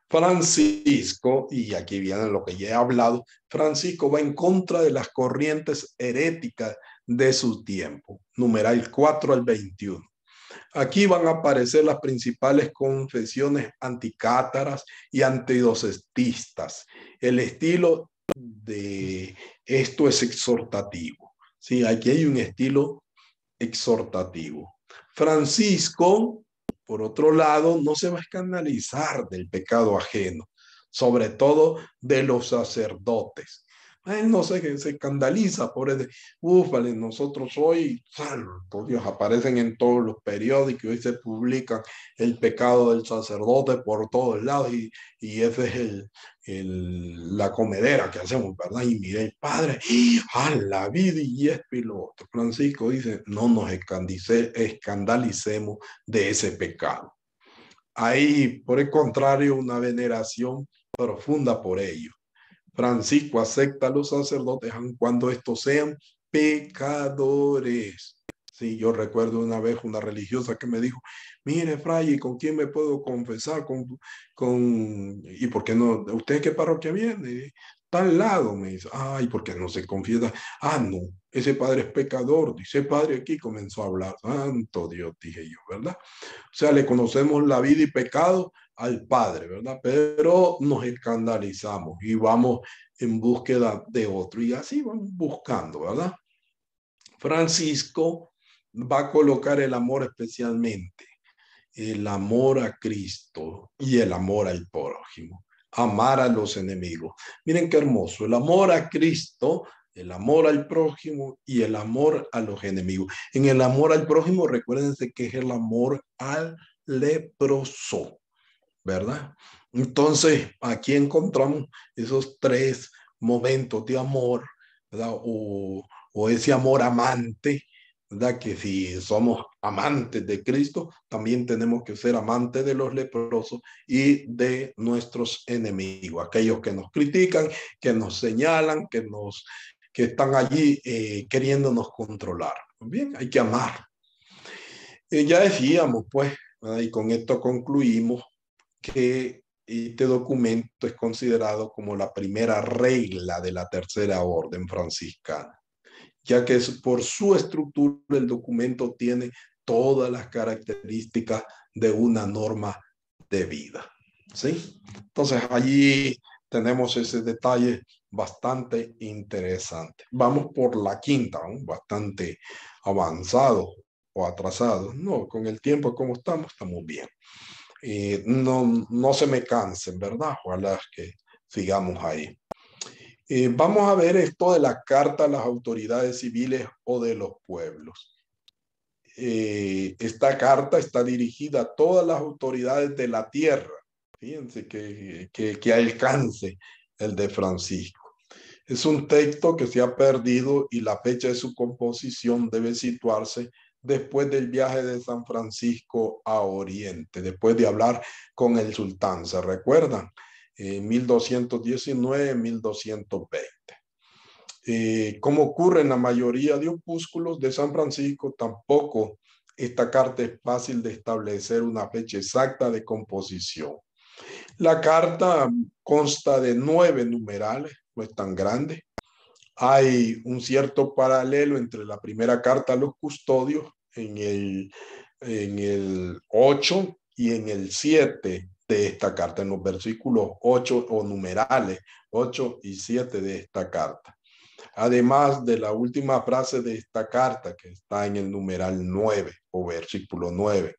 Francisco, y aquí viene lo que ya he hablado, Francisco va en contra de las corrientes heréticas de su tiempo, numeral 4 al 21. Aquí van a aparecer las principales confesiones anticátaras y antidocetistas. El estilo de esto es exhortativo. Sí, aquí hay un estilo exhortativo. Francisco, por otro lado, no se va a escandalizar del pecado ajeno, sobre todo de los sacerdotes. Él no se escandaliza por eso. Vale, nosotros hoy, santo Dios, aparecen en todos los periódicos, hoy se publican el pecado del sacerdote por todos lados y ese es la comedera que hacemos, ¿verdad? Y mire, el padre, a la vida y esto y lo otro. Francisco dice, no nos escandalicemos de ese pecado. Hay, por el contrario, una veneración profunda por ello. Francisco acepta a los sacerdotes aun cuando estos sean pecadores. Sí, yo recuerdo una vez una religiosa que me dijo, mire, fray, ¿con quién me puedo confesar? ¿Y por qué no? ¿Usted qué parroquia viene? Tal lado, me dice. Ay, ¿por qué no se confiesa? No, ese padre es pecador. Dice, padre aquí comenzó a hablar. Santo Dios, dije yo, ¿verdad? O sea, le conocemos la vida y pecado al Padre, ¿verdad? Pero nos escandalizamos y vamos en búsqueda de otro y así vamos buscando, ¿verdad? Francisco va a colocar el amor especialmente, el amor a Cristo y el amor al prójimo, amar a los enemigos. Miren qué hermoso, el amor a Cristo, el amor al prójimo y el amor a los enemigos. En el amor al prójimo, recuérdense que es el amor al leproso, ¿verdad? Entonces, aquí encontramos esos tres momentos de amor, ¿verdad? O ese amor amante, ¿verdad? Que si somos amantes de Cristo, también tenemos que ser amantes de los leprosos y de nuestros enemigos, aquellos que nos critican, que nos señalan, que están allí queriéndonos controlar. Bien, hay que amar. Ya decíamos, pues, ¿verdad? Y con esto concluimos que este documento es considerado como la primera regla de la tercera orden franciscana, ya que por su estructura el documento tiene todas las características de una norma de vida. ¿Sí? Entonces allí tenemos ese detalle bastante interesante. Vamos por la quinta, ¿no? Bastante avanzado o atrasado. No, con el tiempo como estamos bien. No se me cansen, ¿verdad? Ojalá que sigamos ahí. Vamos a ver esto de la carta a las autoridades civiles o de los pueblos. Esta carta está dirigida a todas las autoridades de la tierra. Fíjense que alcance el de Francisco. Es un texto que se ha perdido y la fecha de su composición debe situarse después del viaje de San Francisco a Oriente, después de hablar con el sultán, ¿se recuerdan? 1219-1220. Como ocurre en la mayoría de opúsculos de San Francisco, tampoco esta carta es fácil de establecer una fecha exacta de composición. La carta consta de 9 numerales, no es tan grande. Hay un cierto paralelo entre la primera carta a los custodios en el 8 y en el 7 de esta carta, en los versículos 8 o numerales 8 y 7 de esta carta. Además de la última frase de esta carta, que está en el numeral 9 o versículo 9,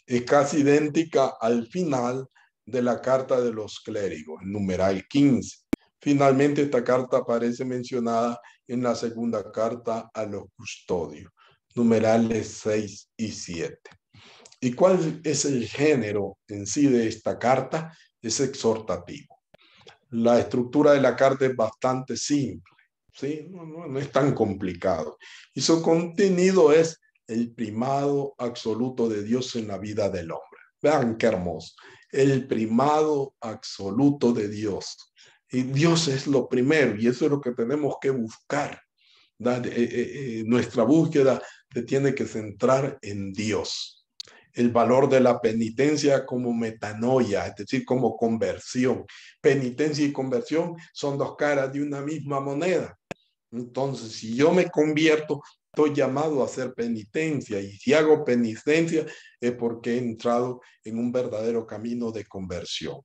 es casi idéntica al final de la carta de los clérigos, el numeral 15. Finalmente, esta carta aparece mencionada en la segunda carta a los custodios, numerales 6 y 7. ¿Y cuál es el género en sí de esta carta? Es exhortativo. La estructura de la carta es bastante simple, ¿sí? No es tan complicado. Y su contenido es el primado absoluto de Dios en la vida del hombre. Vean qué hermoso. El primado absoluto de Dios. Y Dios es lo primero y eso es lo que tenemos que buscar. Nuestra búsqueda se tiene que centrar en Dios. el valor de la penitencia como metanoia, es decir, como conversión. Penitencia y conversión son dos caras de una misma moneda. Entonces, si yo me convierto, estoy llamado a hacer penitencia, y si hago penitencia es porque he entrado en un verdadero camino de conversión.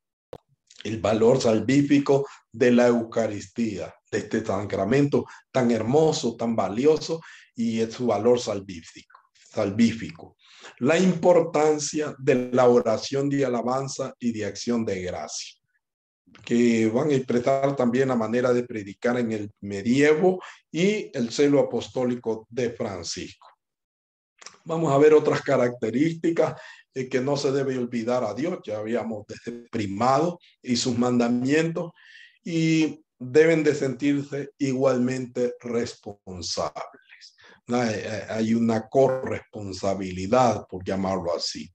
El valor salvífico de la Eucaristía, de este sacramento tan hermoso, tan valioso, y es su valor salvífico. La importancia de la oración de alabanza y de acción de gracia, que van a expresar también la manera de predicar en el medievo y el celo apostólico de Francisco. Vamos a ver otras características que no se debe olvidar a Dios. Ya habíamos primado y sus mandamientos, y deben de sentirse igualmente responsables. Hay una corresponsabilidad, por llamarlo así.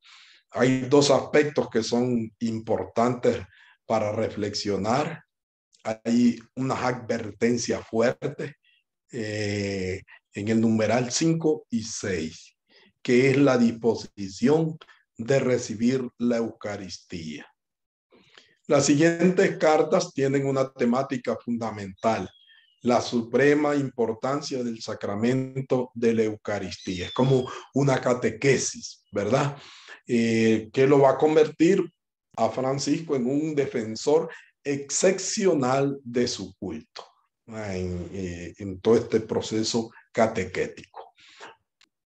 Hay dos aspectos que son importantes para reflexionar. Hay unas advertencias fuertes en el numeral 5 y 6, que es la disposición de recibir la Eucaristía. Las siguientes cartas tienen una temática fundamental: la suprema importancia del sacramento de la Eucaristía. Es como una catequesis, ¿verdad? Que lo va a convertir a Francisco en un defensor excepcional de su culto en todo este proceso catequético.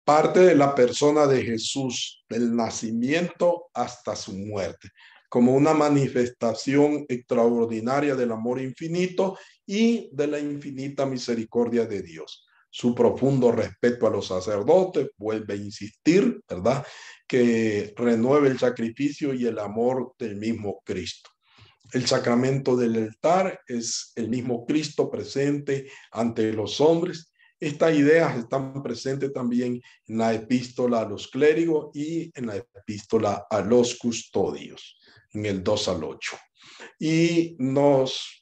Parte de la persona de Jesús, del nacimiento hasta su muerte, como una manifestación extraordinaria del amor infinito y de la infinita misericordia de Dios. Su profundo respeto a los sacerdotes, vuelve a insistir, ¿verdad?, que renueve el sacrificio y el amor del mismo Cristo. El sacramento del altar es el mismo Cristo presente ante los hombres. Estas ideas están presentes también en la epístola a los clérigos y en la epístola a los custodios, en el 2 al 8. Y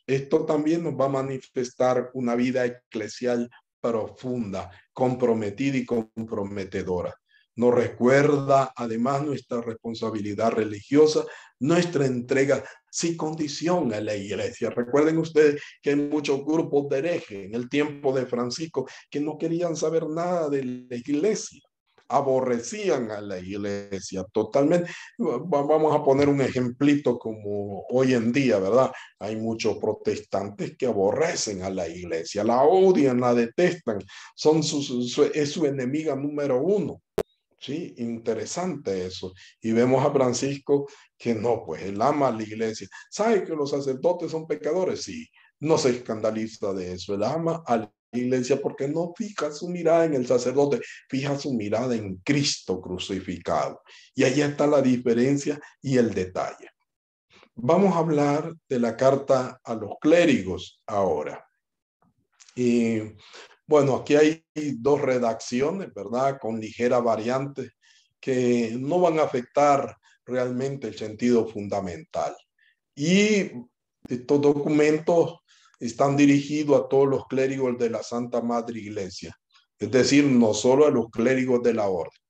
esto también nos va a manifestar una vida eclesial profunda, comprometida y comprometedora. Nos recuerda además nuestra responsabilidad religiosa, nuestra entrega sin condición a la iglesia. Recuerden ustedes que hay muchos grupos de herejes en el tiempo de Francisco que no querían saber nada de la iglesia, aborrecían a la iglesia totalmente. Vamos a poner un ejemplito como hoy en día, ¿verdad? Hay muchos protestantes que aborrecen a la iglesia, la odian, la detestan, es su enemiga número uno. Sí, interesante eso. Y vemos a Francisco que no, pues él ama a la iglesia. ¿Sabe que los sacerdotes son pecadores? Sí, no se escandaliza de eso. Él ama a la iglesia porque no fija su mirada en el sacerdote, fija su mirada en Cristo crucificado. Y ahí está la diferencia y el detalle. Vamos a hablar de la carta a los clérigos ahora. Y bueno, aquí hay dos redacciones, ¿verdad?, con ligera variante, que no van a afectar realmente el sentido fundamental. Y estos documentos están dirigidos a todos los clérigos de la Santa Madre Iglesia, es decir, no solo a los clérigos de la orden.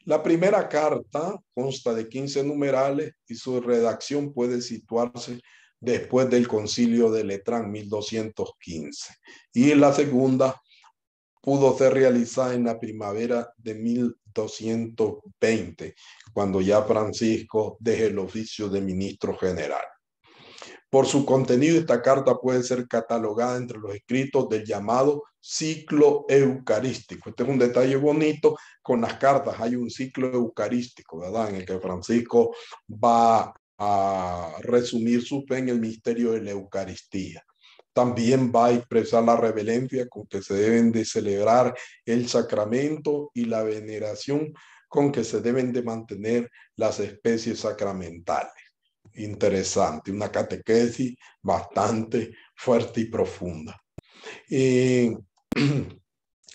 La primera carta consta de 15 numerales y su redacción puede situarse después del Concilio de Letrán, 1215. Y la segunda pudo ser realizada en la primavera de 1220, cuando ya Francisco deja el oficio de ministro general. Por su contenido, esta carta puede ser catalogada entre los escritos del llamado ciclo eucarístico. Este es un detalle bonito con las cartas. Hay un ciclo eucarístico, ¿verdad?, en el que Francisco va a resumir su fe en el misterio de la Eucaristía. También va a expresar la reverencia con que se deben de celebrar el sacramento y la veneración con que se deben de mantener las especies sacramentales. Interesante, una catequesis bastante fuerte y profunda.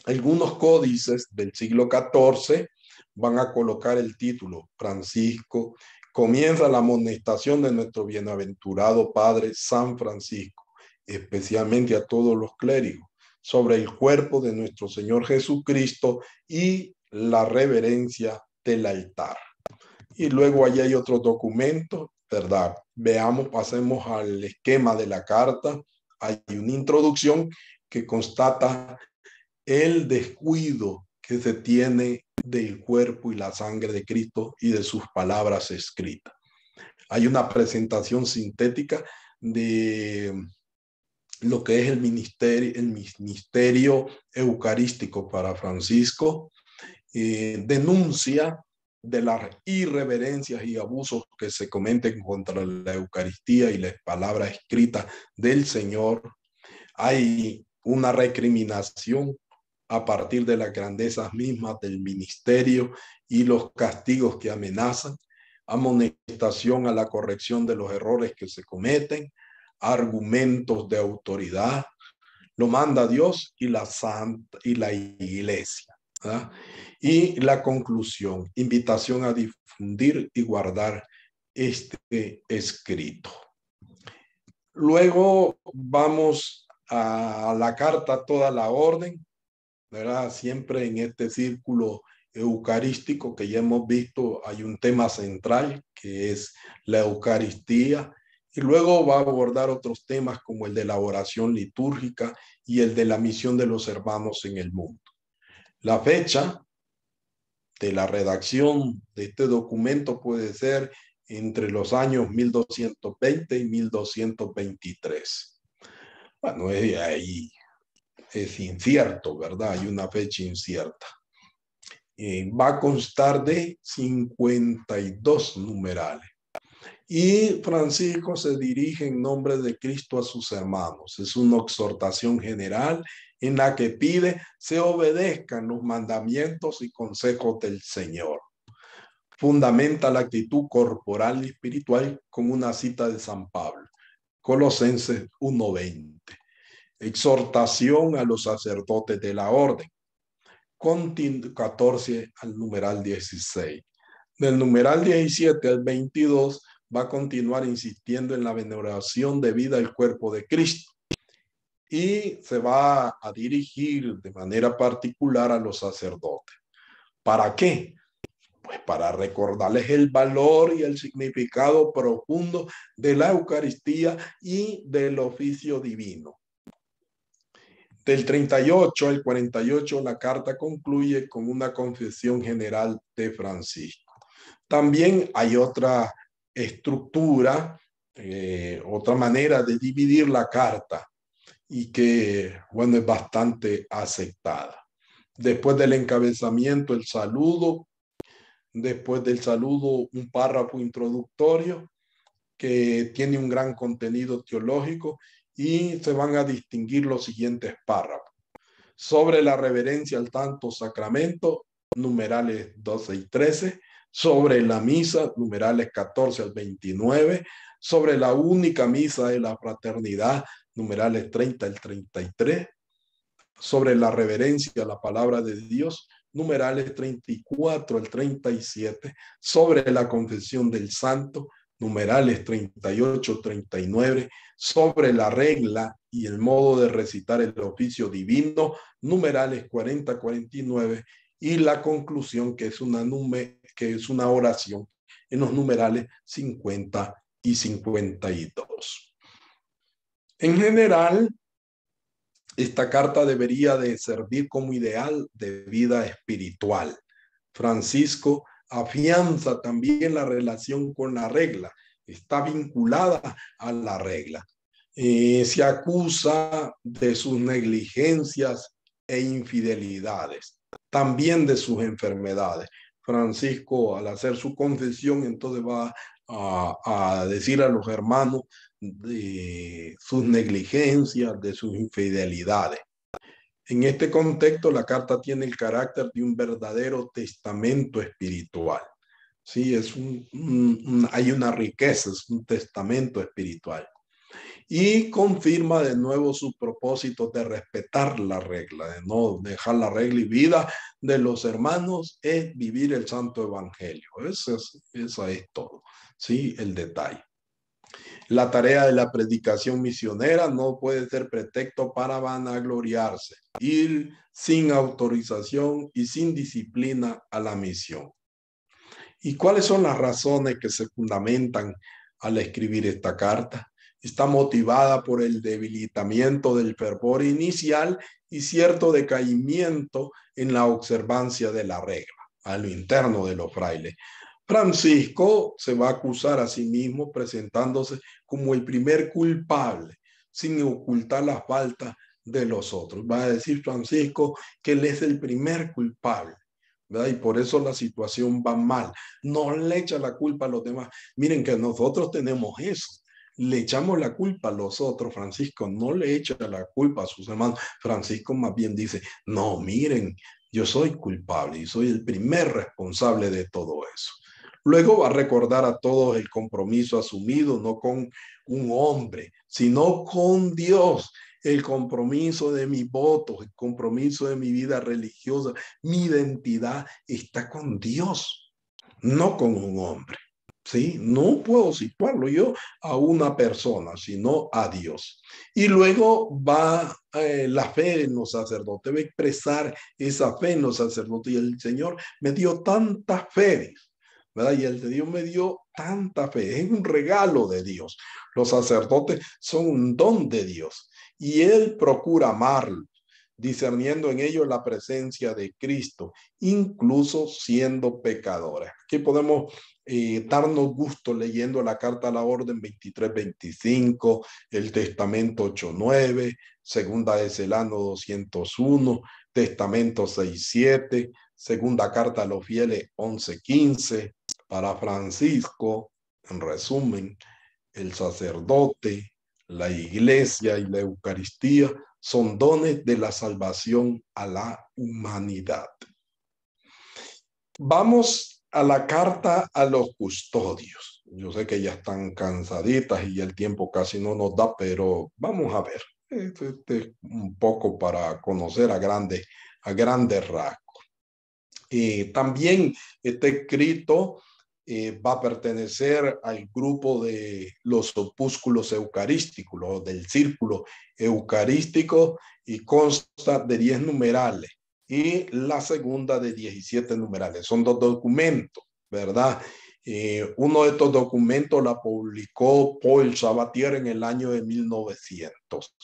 Algunos códices del siglo XIV van a colocar el título: Francisco comienza la amonestación de nuestro bienaventurado Padre San Francisco, especialmente a todos los clérigos, sobre el cuerpo de nuestro Señor Jesucristo y la reverencia del altar. Y luego allí hay otros documentos, ¿verdad? Veamos, pasemos al esquema de la carta. Hay una introducción que constata el descuido que se tiene del cuerpo y la sangre de Cristo y de sus palabras escritas. Hay una presentación sintética de lo que es el ministerio eucarístico para Francisco. Denuncia de las irreverencias y abusos que se cometen contra la Eucaristía y las palabras escritas del Señor. Hay una recriminación a partir de las grandezas mismas del ministerio y los castigos que amenazan, amonestación a la corrección de los errores que se cometen, argumentos de autoridad, lo manda Dios y la Santa y la Iglesia, ¿verdad? Y la conclusión, invitación a difundir y guardar este escrito. Luego vamos a la carta Toda la Orden, ¿verdad? Siempre en este círculo eucarístico que ya hemos visto hay un tema central que es la Eucaristía, y luego va a abordar otros temas como el de la oración litúrgica y el de la misión de los hermanos en el mundo. La fecha de la redacción de este documento puede ser entre los años 1220 y 1223. Bueno, ahí es incierto, ¿verdad? Hay una fecha incierta. Va a constar de 52 numerales. Y Francisco se dirige en nombre de Cristo a sus hermanos. Es una exhortación general en la que pide se obedezcan los mandamientos y consejos del Señor. Fundamenta la actitud corporal y espiritual con una cita de San Pablo, Colosenses 1:20. Exhortación a los sacerdotes de la orden. 14 al numeral 16. Del numeral 17 al 22 va a continuar insistiendo en la veneración debida al cuerpo de Cristo y se va a dirigir de manera particular a los sacerdotes. ¿Para qué? Pues para recordarles el valor y el significado profundo de la Eucaristía y del oficio divino. Del 38 al 48 la carta concluye con una confesión general de Francisco. También hay otra estructura, otra manera de dividir la carta y que, bueno, es bastante aceptada. Después del encabezamiento, el saludo. Después del saludo, un párrafo introductorio que tiene un gran contenido teológico y se van a distinguir los siguientes párrafos. Sobre la reverencia al Santo Sacramento, numerales 12 y 13. Sobre la misa, numerales 14 al 29. Sobre la única misa de la fraternidad, numerales 30 al 33. Sobre la reverencia a la palabra de Dios, numerales 34 al 37. Sobre la confesión del santo, numerales 38, 39, sobre la regla y el modo de recitar el oficio divino, numerales 40, 49, y la conclusión que es una oración en los numerales 50 y 52. En general, esta carta debería de servir como ideal de vida espiritual. Francisco afianza también la relación con la regla, está vinculada a la regla. Se acusa de sus negligencias e infidelidades, también de sus enfermedades. Francisco, al hacer su confesión, entonces va a decir a los hermanos de sus negligencias, de sus infidelidades. En este contexto, la carta tiene el carácter de un verdadero testamento espiritual. Sí, hay una riqueza, es un testamento espiritual. Y confirma de nuevo su propósito de respetar la regla, de no dejar la regla, y vida de los hermanos es vivir el Santo Evangelio. Eso es todo, ¿sí? El detalle. La tarea de la predicación misionera no puede ser pretexto para vanagloriarse, ir sin autorización y sin disciplina a la misión. ¿Y cuáles son las razones que se fundamentan al escribir esta carta? Está motivada por el debilitamiento del fervor inicial y cierto decaimiento en la observancia de la regla, a lo interno de los frailes. Francisco se va a acusar a sí mismo presentándose como el primer culpable, sin ocultar la falta de los otros. Va a decir Francisco que él es el primer culpable, ¿verdad? Y por eso la situación va mal. No le echa la culpa a los demás. Miren que nosotros tenemos eso. Le echamos la culpa a los otros. Francisco no le echa la culpa a sus hermanos. Francisco más bien dice, no, miren, yo soy culpable y soy el primer responsable de todo eso. Luego va a recordar a todos el compromiso asumido, no con un hombre, sino con Dios. El compromiso de mis votos, el compromiso de mi vida religiosa, mi identidad está con Dios, no con un hombre. ¿Sí? No puedo situarlo yo a una persona, sino a Dios. Y luego va la fe en los sacerdotes, va a expresar esa fe en los sacerdotes. Y el Señor me dio tanta fe, ¿verdad? Y el de Dios me dio tanta fe. Es un regalo de Dios. Los sacerdotes son un don de Dios. Y Él procura amarlos, discerniendo en ellos la presencia de Cristo, incluso siendo pecadores. Aquí podemos darnos gusto leyendo la carta a la orden 23-25, el testamento 8-9, segunda de Celano 201, testamento 6-7, segunda carta a los fieles 11-15. Para Francisco, en resumen, el sacerdote, la iglesia y la Eucaristía son dones de la salvación a la humanidad. Vamos a la carta a los custodios. Yo sé que ya están cansaditas y el tiempo casi no nos da, pero vamos a ver. Este un poco para conocer a grandes rasgos. También está escrito, va a pertenecer al grupo de los opúsculos eucarísticos, del círculo eucarístico, y consta de 10 numerales y la segunda de 17 numerales. Son 2 documentos, ¿verdad? Uno de estos documentos la publicó Paul Sabatier en el año de 1900.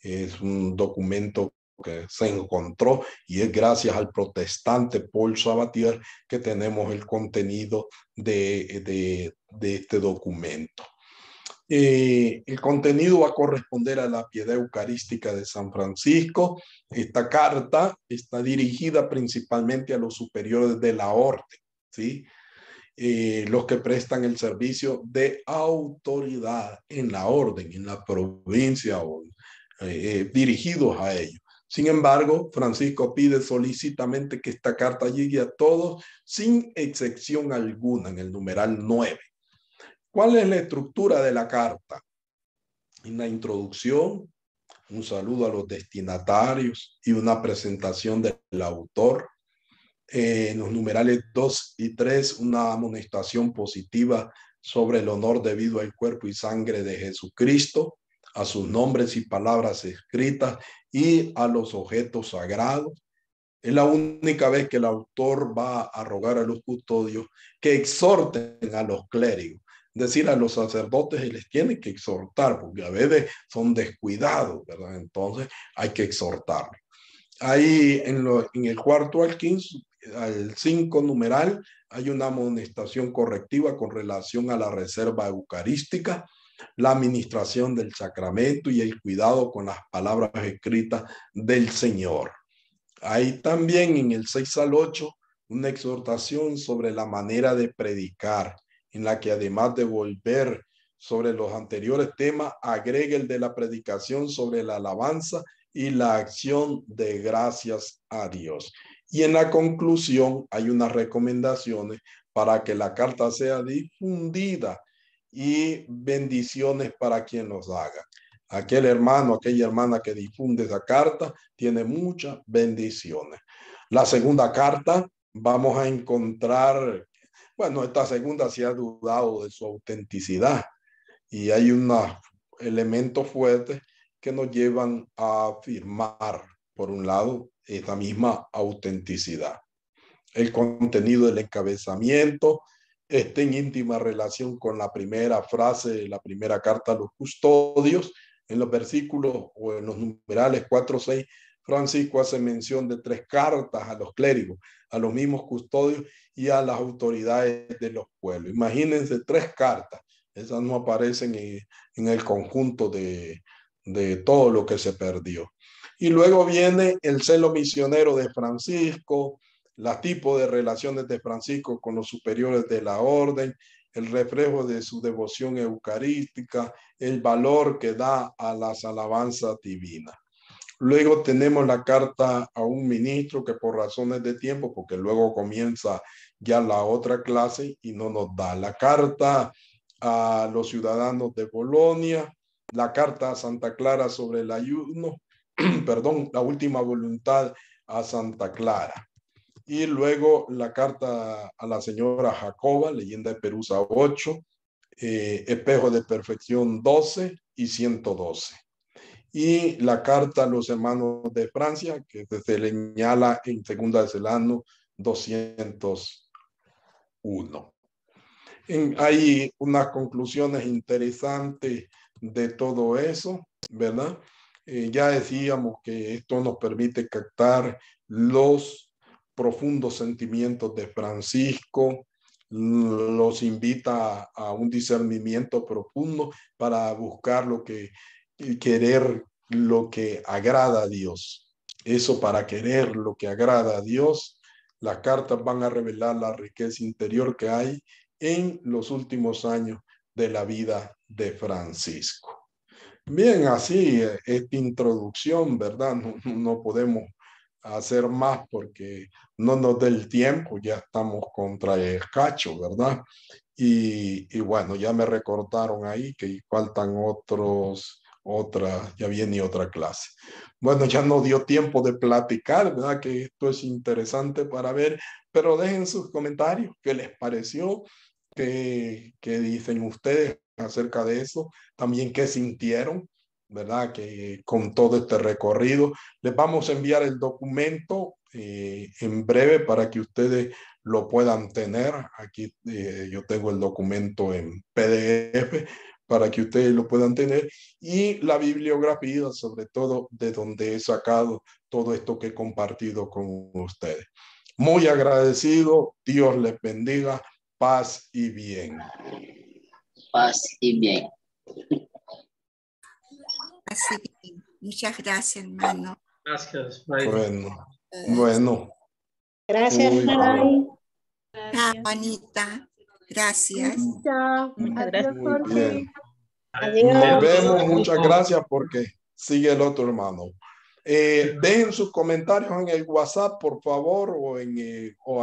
Es un documento que se encontró y es gracias al protestante Paul Sabatier que tenemos el contenido de este documento. El contenido va a corresponder a la piedad eucarística de San Francisco. Esta carta está dirigida principalmente a los superiores de la orden, ¿sí? Los que prestan el servicio de autoridad en la orden, en la provincia, o dirigidos a ellos. Sin embargo, Francisco pide solícitamente que esta carta llegue a todos sin excepción alguna, en el numeral 9. ¿Cuál es la estructura de la carta? En la introducción, un saludo a los destinatarios y una presentación del autor. En los numerales 2 y 3, una amonestación positiva sobre el honor debido al cuerpo y sangre de Jesucristo, a sus nombres y palabras escritas y a los objetos sagrados. Es la única vez que el autor va a rogar a los custodios que exhorten a los clérigos. Es decir, a los sacerdotes se les tiene que exhortar, porque a veces son descuidados, ¿verdad? Entonces hay que exhortarlos. Ahí en el cuarto al 15, al 5 numeral, hay una amonestación correctiva con relación a la reserva eucarística, la administración del sacramento y el cuidado con las palabras escritas del Señor. Hay también en el 6 al 8 una exhortación sobre la manera de predicar, en la que además de volver sobre los anteriores temas, agrega el de la predicación sobre la alabanza y la acción de gracias a Dios. Y en la conclusión hay unas recomendaciones para que la carta sea difundida y bendiciones para quien los haga. Aquel hermano, aquella hermana que difunde esa carta tiene muchas bendiciones. La segunda carta vamos a encontrar, bueno, esta segunda se ha dudado de su autenticidad y hay unos elementos fuertes que nos llevan a afirmar, por un lado, esa misma autenticidad. El contenido del encabezamiento está en íntima relación con la primera frase, la primera carta a los custodios. En los versículos o en los numerales 4, 6, Francisco hace mención de 3 cartas a los clérigos, a los mismos custodios y a las autoridades de los pueblos. Imagínense 3 cartas. Esas no aparecen en el conjunto de todo lo que se perdió. Y luego viene el celo misionero de Francisco, los tipos de relaciones de Francisco con los superiores de la orden, el reflejo de su devoción eucarística, el valor que da a las alabanzas divinas. Luego tenemos la carta a un ministro que por razones de tiempo, porque luego comienza ya la otra clase y no nos da. La carta a los ciudadanos de Bolonia, la carta a Santa Clara sobre el ayuno, perdón, la última voluntad a Santa Clara. Y luego la carta a la señora Jacoba, leyenda de Perusa 8, espejo de perfección 12 y 112. Y la carta a los hermanos de Francia, que se señala en Segunda de Celano 201. Hay unas conclusiones interesantes de todo eso, ¿verdad? Ya decíamos que esto nos permite captar los profundos sentimientos de Francisco, los invita a un discernimiento profundo para buscar querer lo que agrada a Dios. Eso, para querer lo que agrada a Dios, las cartas van a revelar la riqueza interior que hay en los últimos años de la vida de Francisco. Bien, así esta introducción, ¿verdad? No podemos hacer más porque no nos da el tiempo, ya estamos contra el cacho, ¿verdad? Y bueno, ya me recordaron ahí que faltan ya viene otra clase. Bueno, ya no dio tiempo de platicar, ¿verdad? Que esto es interesante para ver, pero dejen sus comentarios, ¿qué les pareció? ¿Qué dicen ustedes acerca de eso? También, ¿qué sintieron? ¿Verdad? Que con todo este recorrido les vamos a enviar el documento en breve para que ustedes lo puedan tener. Aquí yo tengo el documento en PDF para que ustedes lo puedan tener, y la bibliografía, sobre todo, de donde he sacado todo esto que he compartido con ustedes. Muy agradecido, Dios les bendiga, paz y bien. Paz y bien. Así bien. Muchas gracias, hermano. Gracias. Bueno. Gracias, Muy Fray. Chao, Anita. Gracias. Chao. Adiós, Muy Jorge. bien. Adiós. Nos vemos, muchas gracias, porque sigue el otro hermano. Dejen sus comentarios en el WhatsApp, por favor, o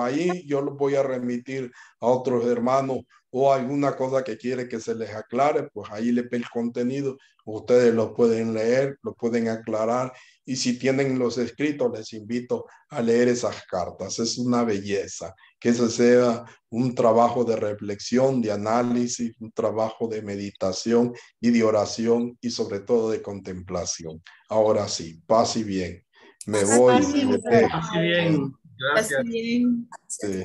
ahí yo los voy a remitir a otros hermanos, o alguna cosa que quiere que se les aclare, pues ahí le ve el contenido, ustedes lo pueden leer, lo pueden aclarar, y si tienen los escritos, les invito a leer esas cartas. Es una belleza que ese sea un trabajo de reflexión, de análisis, un trabajo de meditación y de oración, y sobre todo de contemplación. Ahora sí, paz y bien. Me voy. Paz y bien. Gracias. Sí.